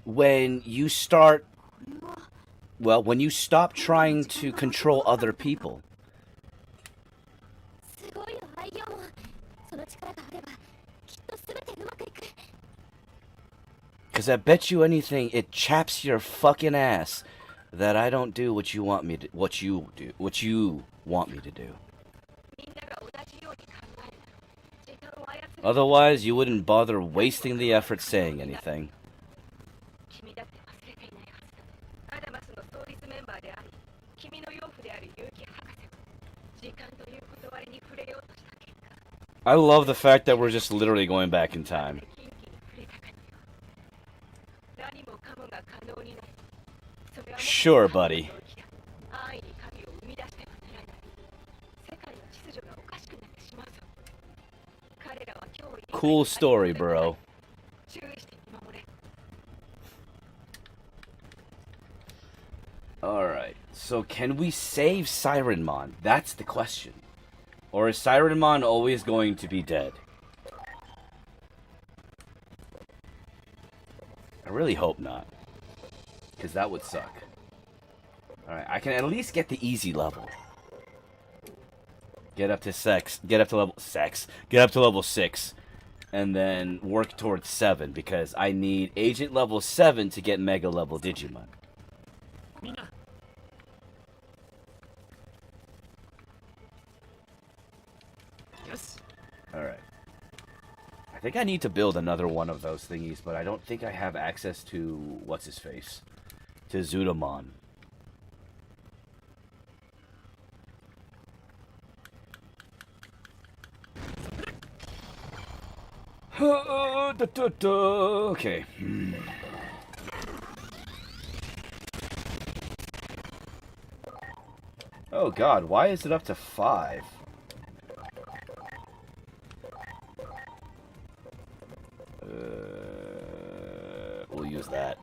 when you start... Well, when you stop trying to control other people. Because I bet you anything, it chaps your fucking ass that I don't do what you want me to... What you want me to do. Otherwise, you wouldn't bother wasting the effort saying anything. I love the fact that we're just literally going back in time. 何もかもが可能になる。それは Sure, buddy. 安易に神を生み出してはならない。世界の秩序がおかしくなってしまうぞ。彼らは脅威に Cool story, bro. 注意して見守れ。 Alright, so can we save Sirenmon? That's the question. Or is Sirenmon always going to be dead? I really hope not. Because that would suck. Alright, I can at least get the easy level. Get up to Get up to level 6. And then work towards 7. Because I need Agent level 7 to get Mega level Digimon. Alright. I think I need to build another one of those thingies, but I don't think I have access to... what's-his-face? To Zudomon. Okay. Oh god, why is it up to 5? We'll use that.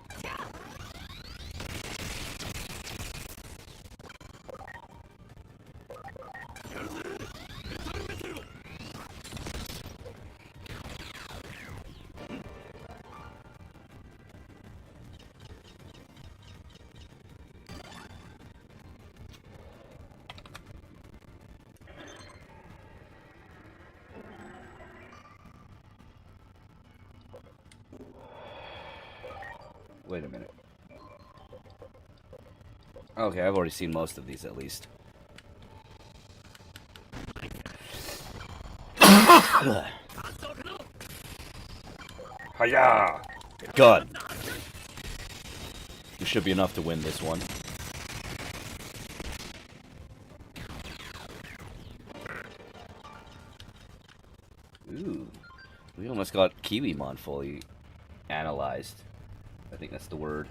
Wait a minute. Okay, I've already seen most of these at least. Hiya! Gun! This should be enough to win this one. Ooh. We almost got Kiwimon fully analyzed. I think that's the word.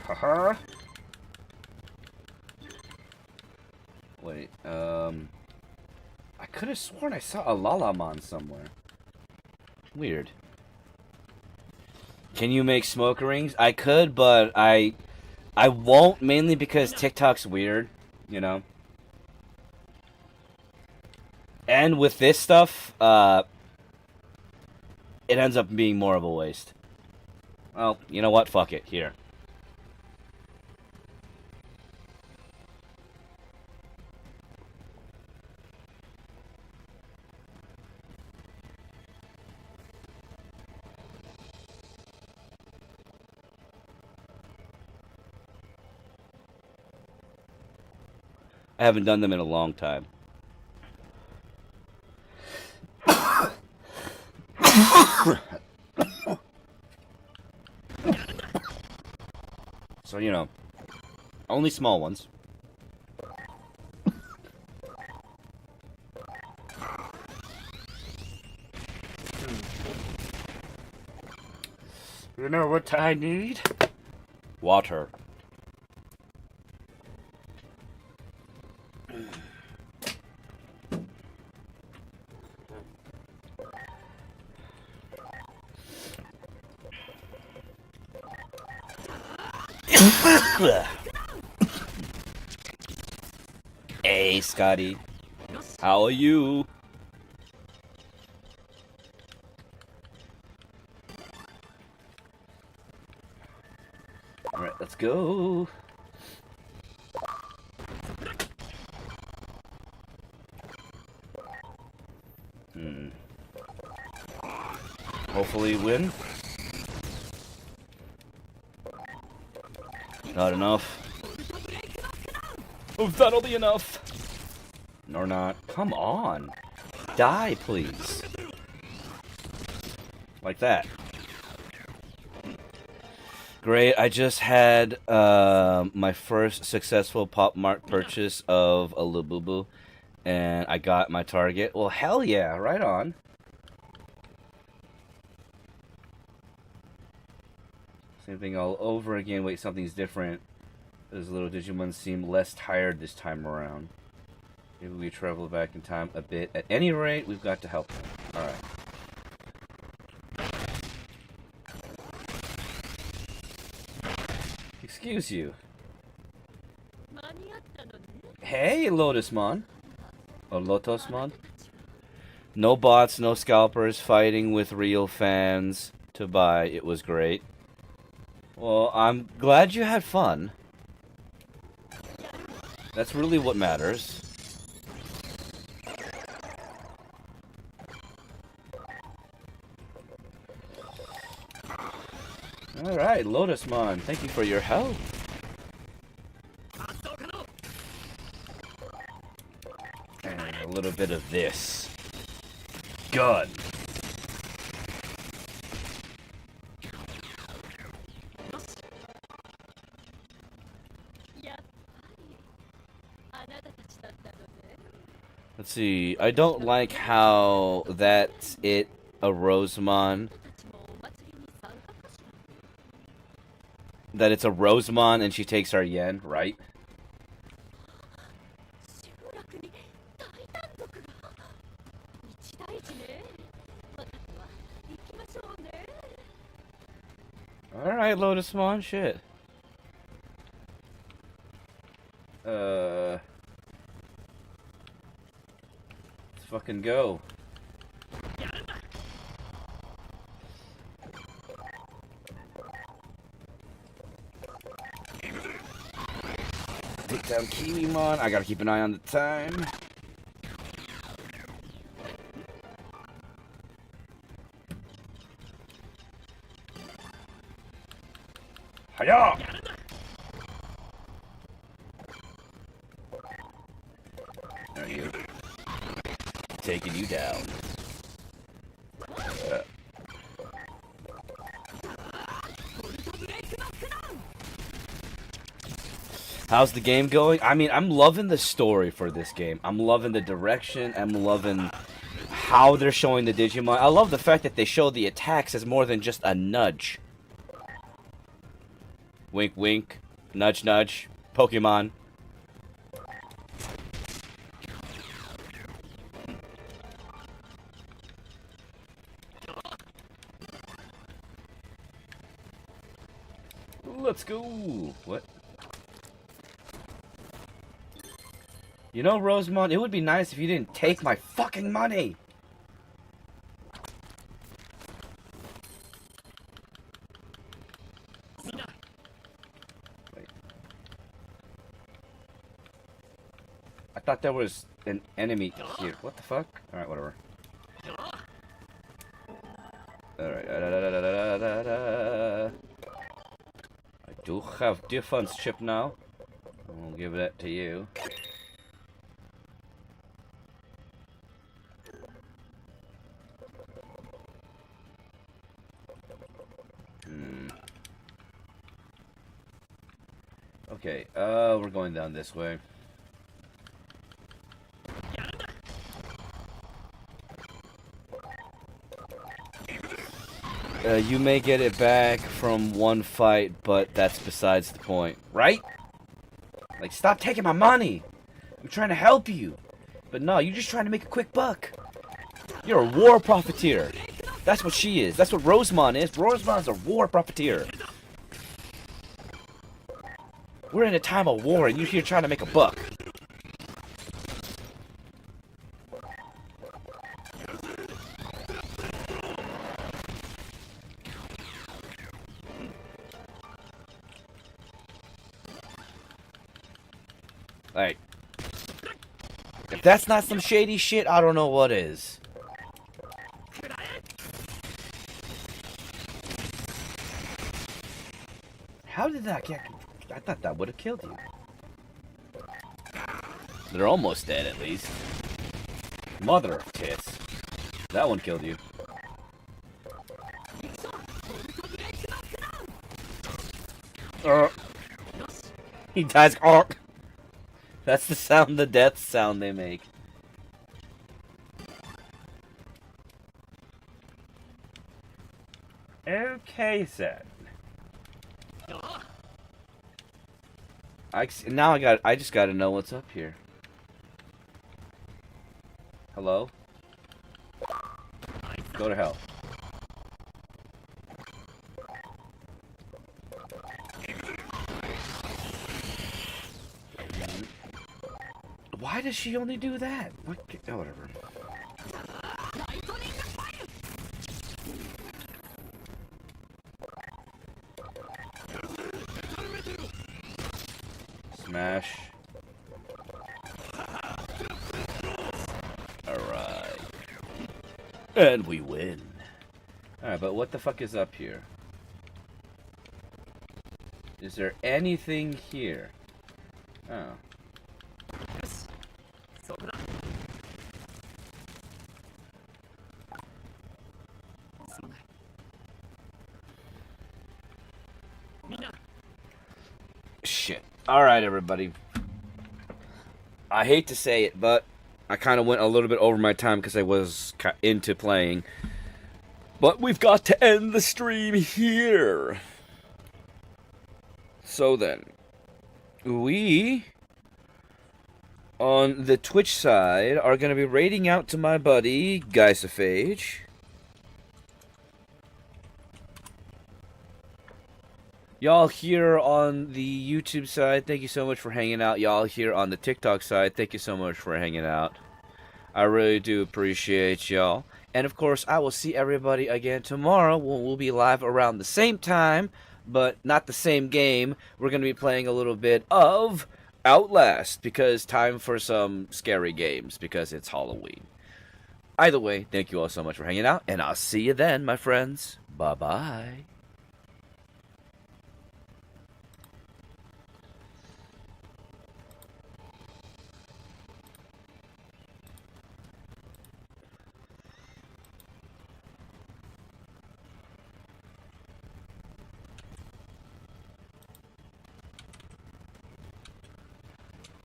Haha. Wait, I could have sworn I saw a Lalamon somewhere. Weird. Can you make smoke rings? I could, but I won't, mainly because TikTok's weird, you know. And with this stuff, it ends up being more of a waste. Well, you know what? Fuck it. Here. I haven't done them in a long time. So, you know, only small ones. You know what I need? Water. Hey, Scotty. How are you? Alright, let's go. Hopefully win. Not enough. Oh, that'll be enough. Or not. Come on. Die, please. Like that. Great. I just had my first successful Pop Mart purchase of a Labubu. And I got my target. Well, hell yeah, right on. Same thing all over again. Wait, something's different. Those little Digimon seem less tired this time around. Maybe we travel back in time a bit. At any rate, we've got to help them. Alright. Excuse you. 間に合ったのね。 Hey, Lotusmon. Or Lotosmon. No bots, no scalpers, fighting with real fans to buy. It was great. Well, I'm glad you had fun. That's really what matters. Alright, Lotusmon, thank you for your help. And a little bit of this. Gun. やっぱりあなたたちだったのね。 Let's see. I don't like how that's it, a Rosemon. たちもお祭りに参加かしら。 That it's a Rosemon and she takes our yen, right? 集落に大単独が。一大事ね。わかったわ。行きましょうね。 Alright, Lotusmon, shit. Let's fucking go. Take down Kiwimon. I gotta keep an eye on the time. Hiya! There you. Taking you down. How's the game going? I mean, I'm loving the story for this game. I'm loving the direction. I'm loving how they're showing the Digimon. I love the fact that they show the attacks as more than just a nudge. Wink, wink. Nudge, nudge. Pokemon. Let's go. What? You know, Rosemon, it would be nice if you didn't take my fucking money. Wait. I thought there was an enemy here. What the fuck? Alright, whatever. Alright. I do have defense chip now. I'll give that to you. Okay, we're going down this way. You may get it back from one fight, but that's besides the point, right? Like, stop taking my money! I'm trying to help you! But no, you're just trying to make a quick buck! You're a war profiteer! That's what she is. That's what Rosemon is. Rosemon's a war profiteer. We're in a time of war and you're here trying to make a buck. Like, if that's not some shady shit, I don't know what is. How did that get... I thought that would have killed you. They're almost dead, at least. Mother of tits. That one killed you. He dies. That's the sound, the death sound they make. Okay, then. I just gotta know what's up here. Hello? Go to hell. Why does she only do that? What? Oh, whatever. Smash. Alright. And we win. Alright, but what the fuck is up here? Is there anything here? Oh. Shit. Alright, everybody. I hate to say it, but I kind of went a little bit over my time because I was into playing. But we've got to end the stream here. So then, we, on the Twitch side, are going to be raiding out to my buddy, Geisophage. Y'all here on the YouTube side, thank you so much for hanging out. Y'all here on the TikTok side, thank you so much for hanging out. I really do appreciate y'all. And of course, I will see everybody again tomorrow when we'll be live around the same time, but not the same game. We're going to be playing a little bit of Outlast, because time for some scary games, because it's Halloween. Either way, thank you all so much for hanging out, and I'll see you then, my friends. Bye-bye.